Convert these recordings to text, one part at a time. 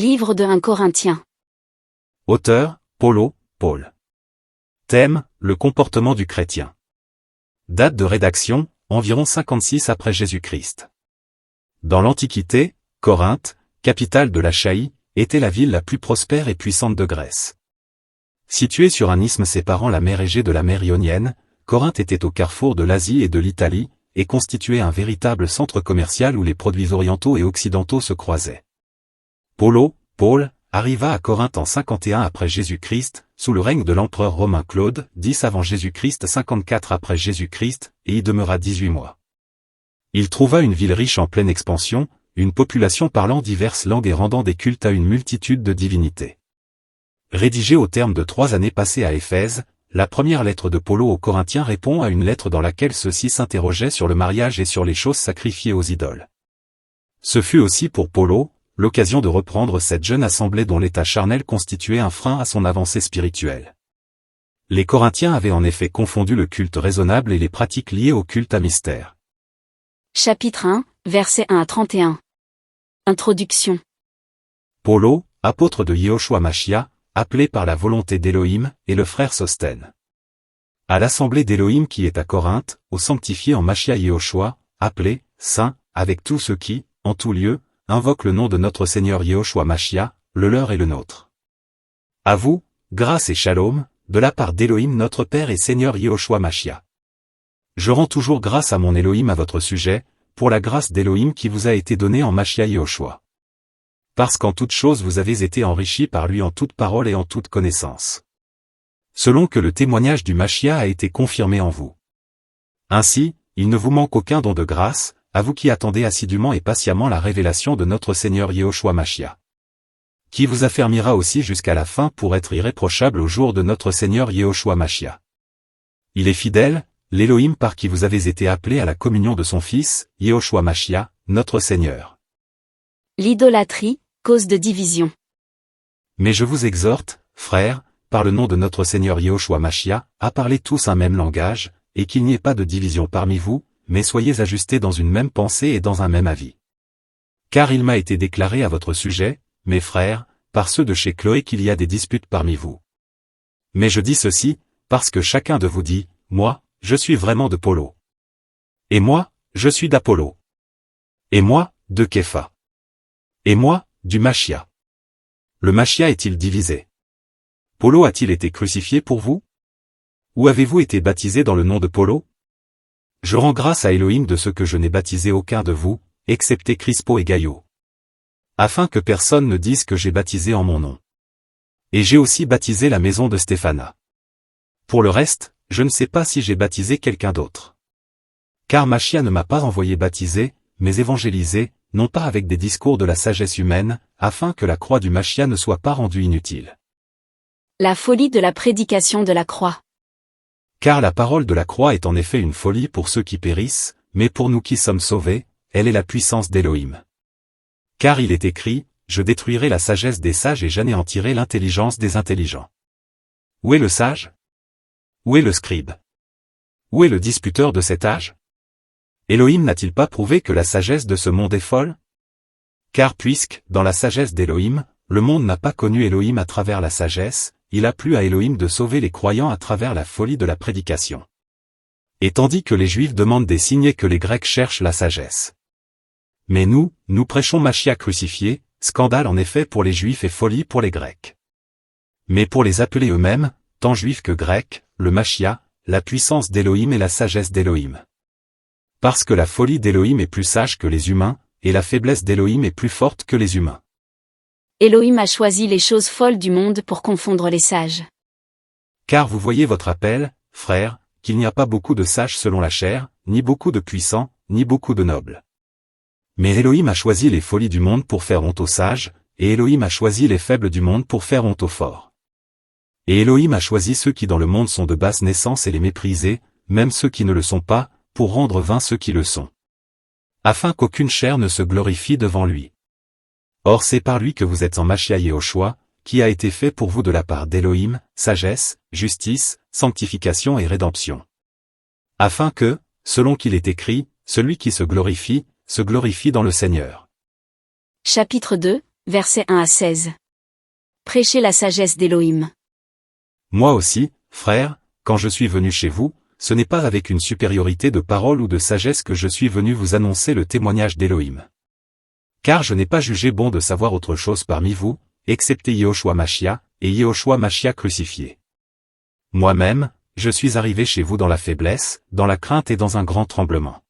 Livre de 1 Corinthiens. Auteur, Paul. Thème, le comportement du chrétien. Date de rédaction, environ 56 après Jésus-Christ. Dans l'Antiquité, Corinthe, capitale de l'Achaïe, était la ville la plus prospère et puissante de Grèce. Située sur un isthme séparant la mer Égée de la mer Ionienne, Corinthe était au carrefour de l'Asie et de l'Italie, et constituait un véritable centre commercial où les produits orientaux et occidentaux se croisaient. Paul, arriva à Corinthe en 51 après Jésus-Christ, sous le règne de l'empereur romain Claude, 10 avant Jésus-Christ 54 après Jésus-Christ, et y demeura 18 mois. Il trouva une ville riche en pleine expansion, une population parlant diverses langues et rendant des cultes à une multitude de divinités. Rédigé au terme de 3 années passées à Éphèse, la première lettre de Paul aux Corinthiens répond à une lettre dans laquelle ceux-ci s'interrogeaient sur le mariage et sur les choses sacrifiées aux idoles. Ce fut aussi pour Paul l'occasion de reprendre cette jeune assemblée dont l'état charnel constituait un frein à son avancée spirituelle. Les Corinthiens avaient en effet confondu le culte raisonnable et les pratiques liées au culte à mystère. Chapitre 1, versets 1 à 31. Introduction. Paul, apôtre de Yehoshua Machia, appelé par la volonté d'Élohim, et le frère Sostène. À l'assemblée d'Élohim qui est à Corinthe, aux sanctifiés en Machia Yehoshua, appelés, saints, avec tous ceux qui, en tout lieu, invoquent le nom de notre Seigneur Yehoshua Machia, le leur et le nôtre. À vous, grâce et shalom, de la part d'Élohim notre Père et Seigneur Yehoshua Machia. Je rends toujours grâce à mon Élohim à votre sujet, pour la grâce d'Élohim qui vous a été donnée en Machia Yehoshua. Parce qu'en toute chose vous avez été enrichis par lui en toute parole et en toute connaissance. Selon que le témoignage du Machia a été confirmé en vous. Ainsi, il ne vous manque aucun don de grâce, à vous qui attendez assidûment et patiemment la révélation de notre Seigneur Yehoshua Machia. Qui vous affermira aussi jusqu'à la fin pour être irréprochable au jour de notre Seigneur Yehoshua Machia. Il est fidèle, l'Élohim par qui vous avez été appelés à la communion de son Fils, Yehoshua Machia, notre Seigneur. L'idolâtrie, cause de division. Mais je vous exhorte, frères, par le nom de notre Seigneur Yehoshua Machia, à parler tous un même langage, et qu'il n'y ait pas de division parmi vous, mais soyez ajustés dans une même pensée et dans un même avis. Car il m'a été déclaré à votre sujet, mes frères, par ceux de chez Chloé qu'il y a des disputes parmi vous. Mais je dis ceci, parce que chacun de vous dit, moi, je suis vraiment de Paul. Et moi, je suis d'Apollo. Et moi, de Képha. Et moi, du Machia. Le Machia est-il divisé? Paul a-t-il été crucifié pour vous? Ou avez-vous été baptisé dans le nom de Paul? Je rends grâce à Élohim de ce que je n'ai baptisé aucun de vous, excepté Crispo et Gaïo. Afin que personne ne dise que j'ai baptisé en mon nom. Et j'ai aussi baptisé la maison de Stéphana. Pour le reste, je ne sais pas si j'ai baptisé quelqu'un d'autre. Car Machia ne m'a pas envoyé baptiser, mais évangéliser, non pas avec des discours de la sagesse humaine, afin que la croix du Machia ne soit pas rendue inutile. La folie de la prédication de la croix. Car la parole de la croix est en effet une folie pour ceux qui périssent, mais pour nous qui sommes sauvés, elle est la puissance d'Élohim. Car il est écrit, je détruirai la sagesse des sages et j'anéantirai l'intelligence des intelligents. Où est le sage? Où est le scribe? Où est le disputeur de cet âge? Élohim n'a-t-il pas prouvé que la sagesse de ce monde est folle? Car puisque, dans la sagesse d'Élohim, le monde n'a pas connu Élohim à travers la sagesse, il a plu à Élohim de sauver les croyants à travers la folie de la prédication. Et tandis que les Juifs demandent des signes et que les Grecs cherchent la sagesse. Mais nous prêchons Machia crucifié, scandale en effet pour les Juifs et folie pour les Grecs. Mais pour les appelés eux-mêmes, tant Juifs que Grecs, le Machia, la puissance d'Élohim et la sagesse d'Élohim. Parce que la folie d'Élohim est plus sage que les humains, et la faiblesse d'Élohim est plus forte que les humains. Élohim a choisi les choses folles du monde pour confondre les sages. Car vous voyez votre appel, frères, qu'il n'y a pas beaucoup de sages selon la chair, ni beaucoup de puissants, ni beaucoup de nobles. Mais Élohim a choisi les folies du monde pour faire honte aux sages, et Élohim a choisi les faibles du monde pour faire honte aux forts. Et Élohim a choisi ceux qui dans le monde sont de basse naissance et les mépriser, même ceux qui ne le sont pas, pour rendre vains ceux qui le sont. Afin qu'aucune chair ne se glorifie devant lui. Or c'est par lui que vous êtes en Machia Yehoshua, qui a été fait pour vous de la part d'Élohim, sagesse, justice, sanctification et rédemption. Afin que, selon qu'il est écrit, celui qui se glorifie dans le Seigneur. Chapitre 2, versets 1 à 16. Prêchez la sagesse d'Élohim. Moi aussi, frères, quand je suis venu chez vous, ce n'est pas avec une supériorité de parole ou de sagesse que je suis venu vous annoncer le témoignage d'Élohim. Car je n'ai pas jugé bon de savoir autre chose parmi vous, excepté Yehoshua Machia, et Yehoshua Machia crucifié. Moi-même, je suis arrivé chez vous dans la faiblesse, dans la crainte et dans un grand tremblement.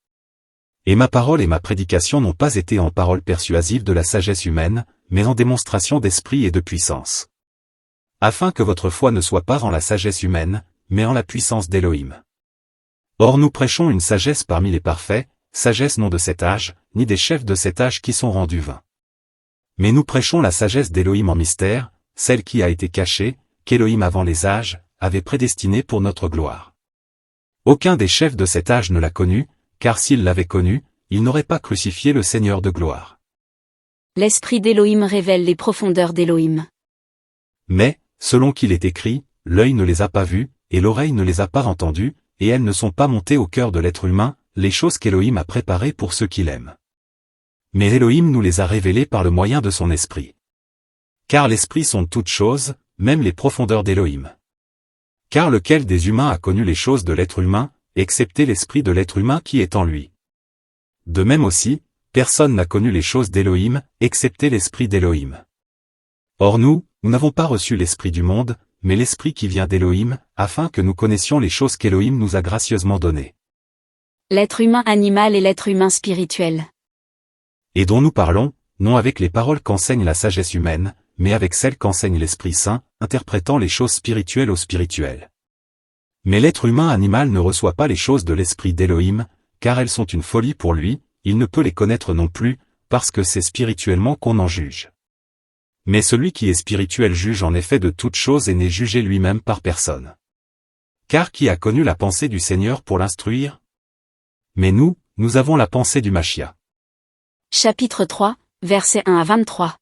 Et ma parole et ma prédication n'ont pas été en parole persuasive de la sagesse humaine, mais en démonstration d'esprit et de puissance. Afin que votre foi ne soit pas en la sagesse humaine, mais en la puissance d'Élohim. Or nous prêchons une sagesse parmi les parfaits, sagesse non de cet âge, ni des chefs de cet âge qui sont rendus vains. Mais nous prêchons la sagesse d'Élohim en mystère, celle qui a été cachée, qu'Élohim avant les âges, avait prédestinée pour notre gloire. Aucun des chefs de cet âge ne l'a connue, car s'il l'avait connue, il n'aurait pas crucifié le Seigneur de gloire. L'esprit d'Élohim révèle les profondeurs d'Élohim. Mais, selon qu'il est écrit, l'œil ne les a pas vus, et l'oreille ne les a pas entendus, et elles ne sont pas montées au cœur de l'être humain, les choses qu'Élohim a préparées pour ceux qui l'aiment. Mais Élohim nous les a révélées par le moyen de son esprit. Car l'esprit sonde toutes choses, même les profondeurs d'Élohim. Car lequel des humains a connu les choses de l'être humain, excepté l'esprit de l'être humain qui est en lui. De même aussi, personne n'a connu les choses d'Élohim, excepté l'esprit d'Élohim. Or nous n'avons pas reçu l'esprit du monde, mais l'esprit qui vient d'Élohim, afin que nous connaissions les choses qu'Élohim nous a gracieusement données. L'être humain animal et l'être humain spirituel. Et dont nous parlons, non avec les paroles qu'enseigne la sagesse humaine, mais avec celles qu'enseigne l'Esprit Saint, interprétant les choses spirituelles au spirituel. Mais l'être humain animal ne reçoit pas les choses de l'esprit d'Élohim, car elles sont une folie pour lui, il ne peut les connaître non plus, parce que c'est spirituellement qu'on en juge. Mais celui qui est spirituel juge en effet de toutes choses et n'est jugé lui-même par personne. Car qui a connu la pensée du Seigneur pour l'instruire? Mais nous avons la pensée du Machia. Chapitre 3, versets 1 à 23.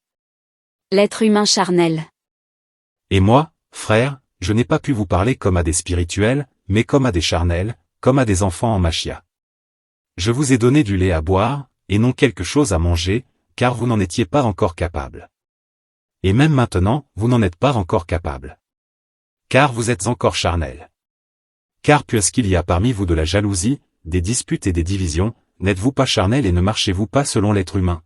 L'être humain charnel. Et moi, frères, je n'ai pas pu vous parler comme à des spirituels, mais comme à des charnels, comme à des enfants en Machia. Je vous ai donné du lait à boire, et non quelque chose à manger, car vous n'en étiez pas encore capables. Et même maintenant, vous n'en êtes pas encore capables. Car vous êtes encore charnels. Car puisqu'il y a parmi vous de la jalousie, des disputes et des divisions, n'êtes-vous pas charnels et ne marchez-vous pas selon l'être humain?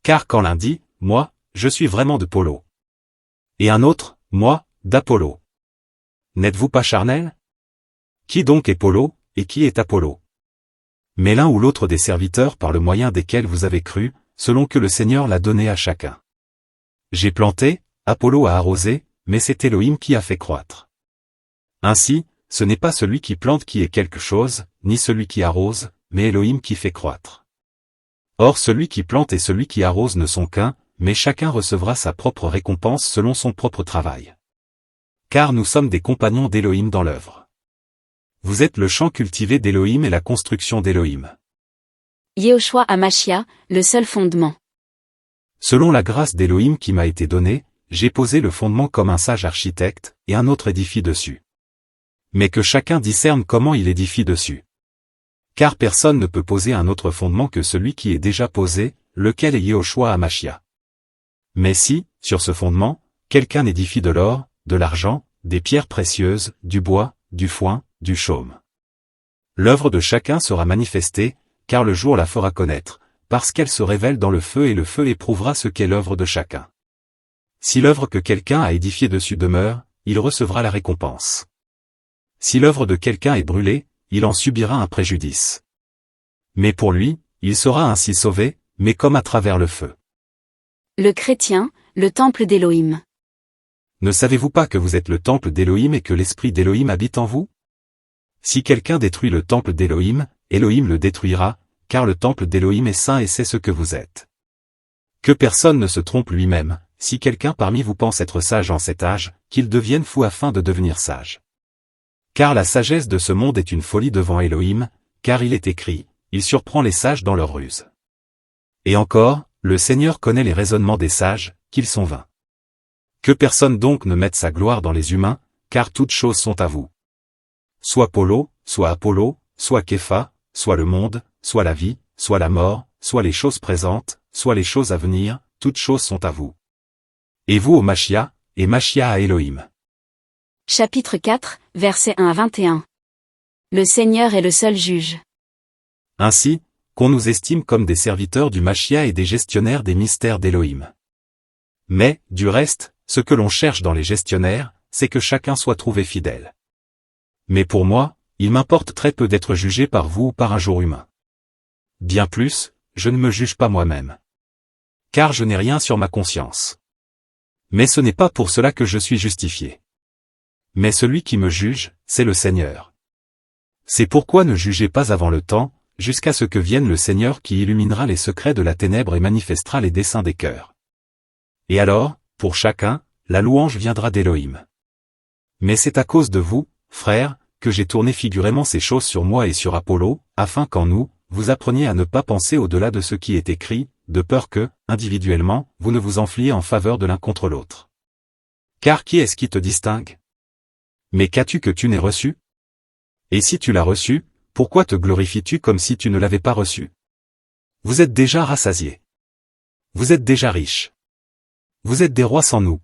Car quand l'un dit, moi, je suis vraiment de Polo. Et un autre, moi, d'Apollo. N'êtes-vous pas charnels? Qui donc est Polo, et qui est Apollo? Mais l'un ou l'autre des serviteurs par le moyen desquels vous avez cru, selon que le Seigneur l'a donné à chacun. J'ai planté, Apollo a arrosé, mais c'est Élohim qui a fait croître. Ainsi, ce n'est pas celui qui plante qui est quelque chose, ni celui qui arrose, mais Élohim qui fait croître. Or celui qui plante et celui qui arrose ne sont qu'un, mais chacun recevra sa propre récompense selon son propre travail. Car nous sommes des compagnons d'Élohim dans l'œuvre. Vous êtes le champ cultivé d'Élohim et la construction d'Élohim. Yehoshua Amashia, le seul fondement. Selon la grâce d'Élohim qui m'a été donnée, j'ai posé le fondement comme un sage architecte, et un autre édifie dessus. Mais que chacun discerne comment il édifie dessus. Car personne ne peut poser un autre fondement que celui qui est déjà posé, lequel est Yehoshua Amashia. Mais si, sur ce fondement, quelqu'un édifie de l'or, de l'argent, des pierres précieuses, du bois, du foin, du chaume. L'œuvre de chacun sera manifestée, car le jour la fera connaître, parce qu'elle se révèle dans le feu et le feu éprouvera ce qu'est l'œuvre de chacun. Si l'œuvre que quelqu'un a édifiée dessus demeure, il recevra la récompense. Si l'œuvre de quelqu'un est brûlée, il en subira un préjudice. Mais pour lui, il sera ainsi sauvé, mais comme à travers le feu. Le chrétien, le temple d'Élohim. Ne savez-vous pas que vous êtes le temple d'Élohim et que l'esprit d'Élohim habite en vous? Si quelqu'un détruit le temple d'Élohim, Élohim le détruira, car le temple d'Élohim est saint et c'est ce que vous êtes. Que personne ne se trompe lui-même, si quelqu'un parmi vous pense être sage en cet âge, qu'il devienne fou afin de devenir sage. Car la sagesse de ce monde est une folie devant Élohim, car il est écrit, il surprend les sages dans leur ruse. Et encore, le Seigneur connaît les raisonnements des sages, qu'ils sont vains. Que personne donc ne mette sa gloire dans les humains, car toutes choses sont à vous. Soit Polo, soit Apollo, soit Képha, soit le monde, soit la vie, soit la mort, soit les choses présentes, soit les choses à venir, toutes choses sont à vous. Et vous au Machia, et Machia à Elohim. Chapitre 4, versets 1 à 21. Le Seigneur est le seul juge. Ainsi, qu'on nous estime comme des serviteurs du Machia et des gestionnaires des mystères d'Elohim. Mais, du reste, ce que l'on cherche dans les gestionnaires, c'est que chacun soit trouvé fidèle. Mais pour moi, il m'importe très peu d'être jugé par vous ou par un jour humain. Bien plus, je ne me juge pas moi-même. Car je n'ai rien sur ma conscience. Mais ce n'est pas pour cela que je suis justifié. Mais celui qui me juge, c'est le Seigneur. C'est pourquoi ne jugez pas avant le temps, jusqu'à ce que vienne le Seigneur qui illuminera les secrets de la ténèbre et manifestera les desseins des cœurs. Et alors, pour chacun, la louange viendra d'Elohim. Mais c'est à cause de vous, frères, que j'ai tourné figurément ces choses sur moi et sur Apollo, afin qu'en nous, vous appreniez à ne pas penser au-delà de ce qui est écrit, de peur que, individuellement, vous ne vous enfliez en faveur de l'un contre l'autre. Car qui est-ce qui te distingue? Mais qu'as-tu que tu n'aies reçu? Et si tu l'as reçu, pourquoi te glorifies-tu comme si tu ne l'avais pas reçu? Vous êtes déjà rassasiés. Vous êtes déjà riches. Vous êtes des rois sans nous.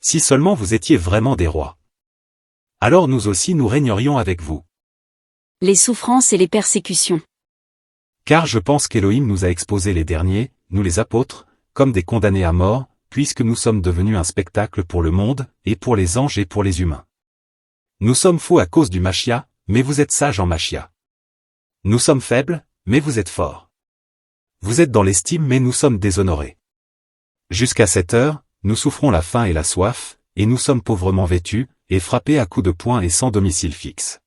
Si seulement vous étiez vraiment des rois. Alors nous aussi nous régnerions avec vous. Les souffrances et les persécutions. Car je pense qu'Elohim nous a exposés les derniers, nous les apôtres, comme des condamnés à mort, puisque nous sommes devenus un spectacle pour le monde, et pour les anges et pour les humains. Nous sommes faux à cause du Machia, mais vous êtes sages en Machia. Nous sommes faibles, mais vous êtes forts. Vous êtes dans l'estime mais nous sommes déshonorés. Jusqu'à cette heure, nous souffrons la faim et la soif, et nous sommes pauvrement vêtus, et frappés à coups de poing et sans domicile fixe.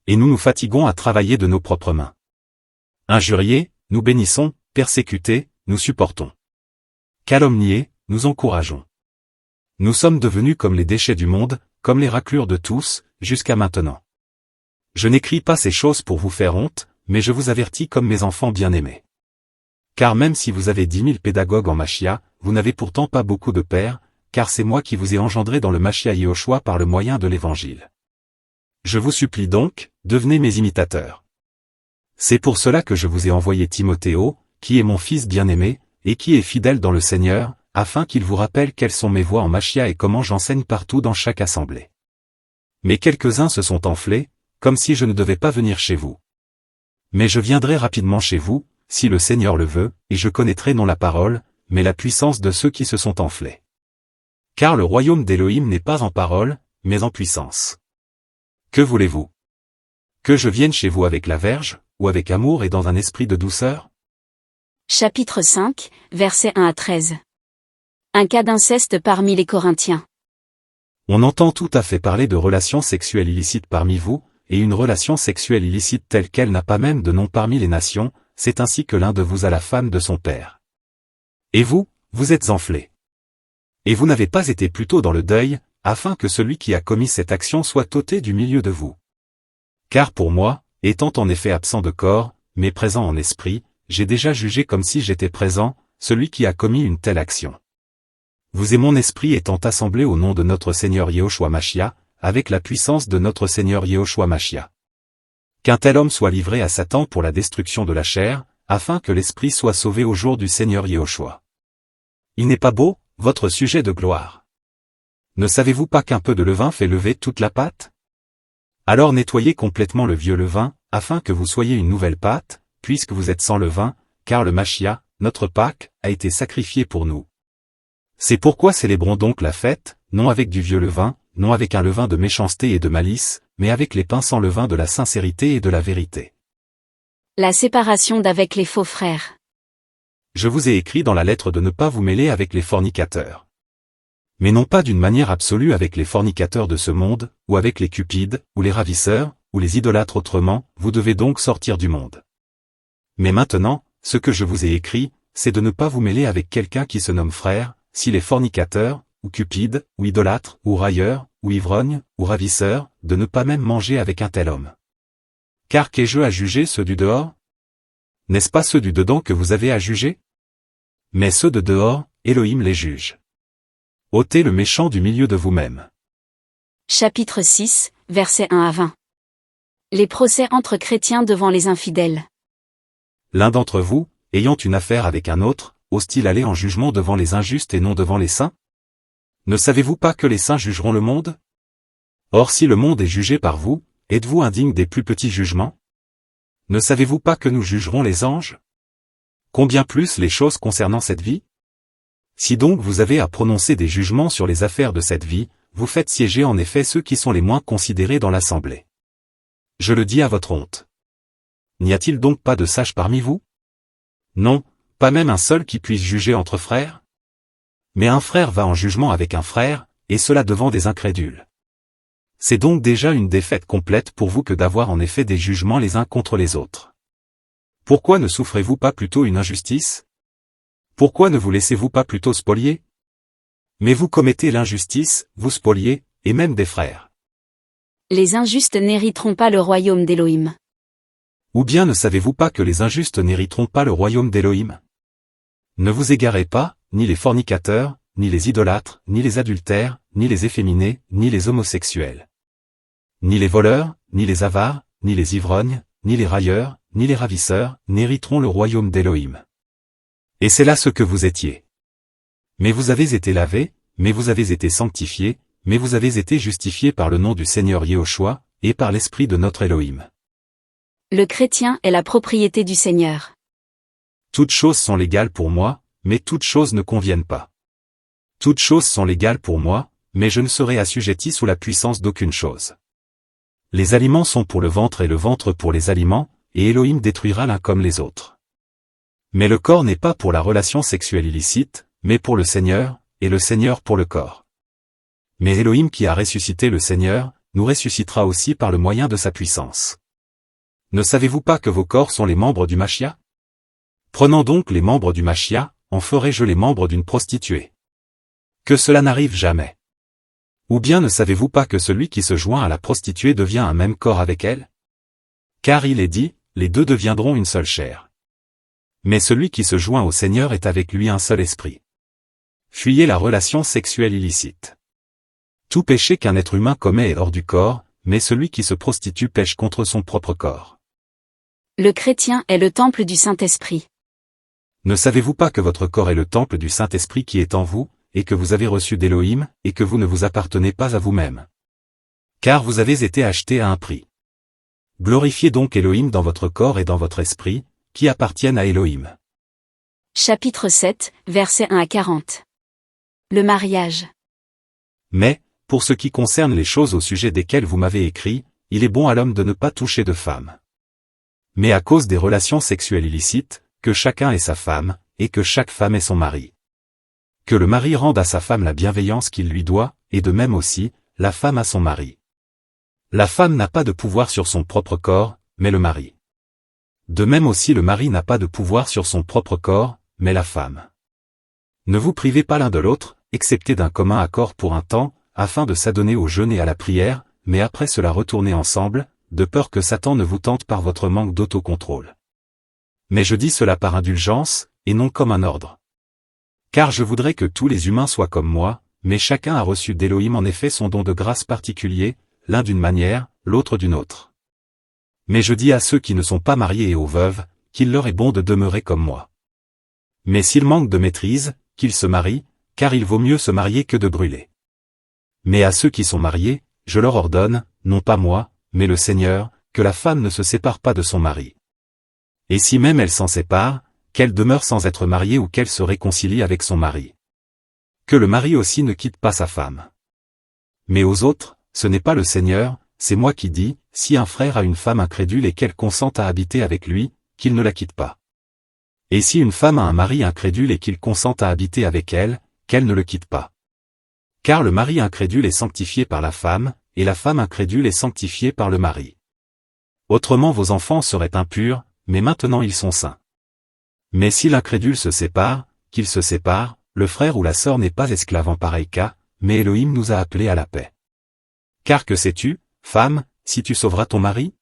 Et nous nous fatiguons à travailler de nos propres mains. Injuriés, nous bénissons, persécutés, nous supportons. Calomniés, nous encourageons. Nous sommes devenus comme les déchets du monde, comme les raclures de tous, jusqu'à maintenant. Je n'écris pas ces choses pour vous faire honte, mais je vous avertis comme mes enfants bien-aimés. Car même si vous avez 10 000 pédagogues en Machia, vous n'avez pourtant pas beaucoup de pères, car c'est moi qui vous ai engendré dans le Machia Yehoshua par le moyen de l'Évangile. Je vous supplie donc, devenez mes imitateurs. C'est pour cela que je vous ai envoyé Timothéo, qui est mon fils bien-aimé, et qui est fidèle dans le Seigneur, afin qu'il vous rappelle quelles sont mes voies en Machia et comment j'enseigne partout dans chaque assemblée. Mais quelques-uns se sont enflés, comme si je ne devais pas venir chez vous. Mais je viendrai rapidement chez vous, si le Seigneur le veut, et je connaîtrai non la parole, mais la puissance de ceux qui se sont enflés. Car le royaume d'Elohim n'est pas en parole, mais en puissance. Que voulez-vous? Que je vienne chez vous avec la verge, ou avec amour et dans un esprit de douceur? Chapitre 5, versets 1 à 13. Un cas d'inceste parmi les Corinthiens. On entend tout à fait parler de relations sexuelles illicites parmi vous, et une relation sexuelle illicite telle qu'elle n'a pas même de nom parmi les nations, c'est ainsi que l'un de vous a la femme de son père. Et vous, vous êtes enflés. Et vous n'avez pas été plutôt dans le deuil, afin que celui qui a commis cette action soit ôté du milieu de vous. Car pour moi, étant en effet absent de corps, mais présent en esprit, j'ai déjà jugé comme si j'étais présent, celui qui a commis une telle action. Vous et mon esprit étant assemblés au nom de notre Seigneur Yehoshua Machia, avec la puissance de notre Seigneur Yehoshua Machia. Qu'un tel homme soit livré à Satan pour la destruction de la chair, afin que l'esprit soit sauvé au jour du Seigneur Yehoshua. Il n'est pas beau, votre sujet de gloire. Ne savez-vous pas qu'un peu de levain fait lever toute la pâte? Alors nettoyez complètement le vieux levain, afin que vous soyez une nouvelle pâte, puisque vous êtes sans levain, car le Machia, notre Pâque, a été sacrifié pour nous. C'est pourquoi célébrons donc la fête, non avec du vieux levain, non avec un levain de méchanceté et de malice, mais avec les pains sans levain de la sincérité et de la vérité. La séparation d'avec les faux frères. Je vous ai écrit dans la lettre de ne pas vous mêler avec les fornicateurs. Mais non pas d'une manière absolue avec les fornicateurs de ce monde, ou avec les cupides, ou les ravisseurs, ou les idolâtres autrement, vous devez donc sortir du monde. Mais maintenant, ce que je vous ai écrit, c'est de ne pas vous mêler avec quelqu'un qui se nomme frère, s'il est fornicateur, ou cupide, ou idolâtre, ou railleur, ou ivrogne, ou ravisseur, de ne pas même manger avec un tel homme. Car qu'ai-je à juger ceux du dehors? N'est-ce pas ceux du dedans que vous avez à juger? Mais ceux de dehors, Elohim les juge. Ôtez le méchant du milieu de vous-même. Chapitre 6, versets 1 à 20. Les procès entre chrétiens devant les infidèles. L'un d'entre vous, ayant une affaire avec un autre, ose-t-il aller en jugement devant les injustes et non devant les saints? Ne savez-vous pas que les saints jugeront le monde? Or si le monde est jugé par vous, êtes-vous indigne des plus petits jugements? Ne savez-vous pas que nous jugerons les anges? Combien plus les choses concernant cette vie? Si donc vous avez à prononcer des jugements sur les affaires de cette vie, vous faites siéger en effet ceux qui sont les moins considérés dans l'assemblée. Je le dis à votre honte. N'y a-t-il donc pas de sages parmi vous? Non, pas même un seul qui puisse juger entre frères? Mais un frère va en jugement avec un frère, et cela devant des incrédules. C'est donc déjà une défaite complète pour vous que d'avoir en effet des jugements les uns contre les autres. Pourquoi ne souffrez-vous pas plutôt une injustice? Pourquoi ne vous laissez-vous pas plutôt spolier? Mais vous commettez l'injustice, vous spoliez, et même des frères. Les injustes n'hériteront pas le royaume d'Élohim. Ou bien ne savez-vous pas que les injustes n'hériteront pas le royaume d'Élohim? Ne vous égarez pas, ni les fornicateurs, ni les idolâtres, ni les adultères, ni les efféminés, ni les homosexuels. Ni les voleurs, ni les avares, ni les ivrognes, ni les railleurs, ni les ravisseurs, n'hériteront le royaume d'Élohim. Et c'est là ce que vous étiez. Mais vous avez été lavés, mais vous avez été sanctifiés, mais vous avez été justifiés par le nom du Seigneur Yehoshua, et par l'Esprit de notre Élohim. Le chrétien est la propriété du Seigneur. Toutes choses sont légales pour moi, mais toutes choses ne conviennent pas. Toutes choses sont légales pour moi, mais je ne serai assujetti sous la puissance d'aucune chose. Les aliments sont pour le ventre et le ventre pour les aliments, et Élohim détruira l'un comme les autres. Mais le corps n'est pas pour la relation sexuelle illicite, mais pour le Seigneur, et le Seigneur pour le corps. Mais Élohim qui a ressuscité le Seigneur, nous ressuscitera aussi par le moyen de sa puissance. Ne savez-vous pas que vos corps sont les membres du Machia? Prenant donc les membres du Machia, en ferai-je les membres d'une prostituée? Que cela n'arrive jamais. Ou bien ne savez-vous pas que celui qui se joint à la prostituée devient un même corps avec elle? Car il est dit, les deux deviendront une seule chair. Mais celui qui se joint au Seigneur est avec lui un seul esprit. Fuyez la relation sexuelle illicite. Tout péché qu'un être humain commet est hors du corps, mais celui qui se prostitue pêche contre son propre corps. Le chrétien est le temple du Saint-Esprit. Ne savez-vous pas que votre corps est le temple du Saint-Esprit qui est en vous, et que vous avez reçu d'Élohim, et que vous ne vous appartenez pas à vous-même? Car vous avez été achetés à un prix. Glorifiez donc Élohim dans votre corps et dans votre esprit, qui appartiennent à Élohim. Chapitre 7, versets 1 à 40. Le mariage. Mais, pour ce qui concerne les choses au sujet desquelles vous m'avez écrit, il est bon à l'homme de ne pas toucher de femme. Mais à cause des relations sexuelles illicites, que chacun ait sa femme, et que chaque femme ait son mari. Que le mari rende à sa femme la bienveillance qu'il lui doit, et de même aussi, la femme à son mari. La femme n'a pas de pouvoir sur son propre corps, mais le mari. De même aussi le mari n'a pas de pouvoir sur son propre corps, mais la femme. Ne vous privez pas l'un de l'autre, excepté d'un commun accord pour un temps, afin de s'adonner au jeûne et à la prière, mais après cela retournez ensemble, de peur que Satan ne vous tente par votre manque d'autocontrôle. Mais je dis cela par indulgence, et non comme un ordre. Car je voudrais que tous les humains soient comme moi, mais chacun a reçu d'Élohim en effet son don de grâce particulier, l'un d'une manière, l'autre d'une autre. Mais je dis à ceux qui ne sont pas mariés et aux veuves, qu'il leur est bon de demeurer comme moi. Mais s'ils manquent de maîtrise, qu'ils se marient, car il vaut mieux se marier que de brûler. Mais à ceux qui sont mariés, je leur ordonne, non pas moi, mais le Seigneur, que la femme ne se sépare pas de son mari. Et si même elle s'en sépare, qu'elle demeure sans être mariée ou qu'elle se réconcilie avec son mari. Que le mari aussi ne quitte pas sa femme. Mais aux autres, ce n'est pas le Seigneur, c'est moi qui dis, si un frère a une femme incrédule et qu'elle consent à habiter avec lui, qu'il ne la quitte pas. Et si une femme a un mari incrédule et qu'il consent à habiter avec elle, qu'elle ne le quitte pas. Car le mari incrédule est sanctifié par la femme, et la femme incrédule est sanctifiée par le mari. Autrement vos enfants seraient impurs, mais maintenant ils sont saints. Mais si l'incrédule se sépare, qu'il se sépare, le frère ou la sœur n'est pas esclave en pareil cas, mais Élohim nous a appelés à la paix. Car que sais-tu, femme, si tu sauveras ton mari?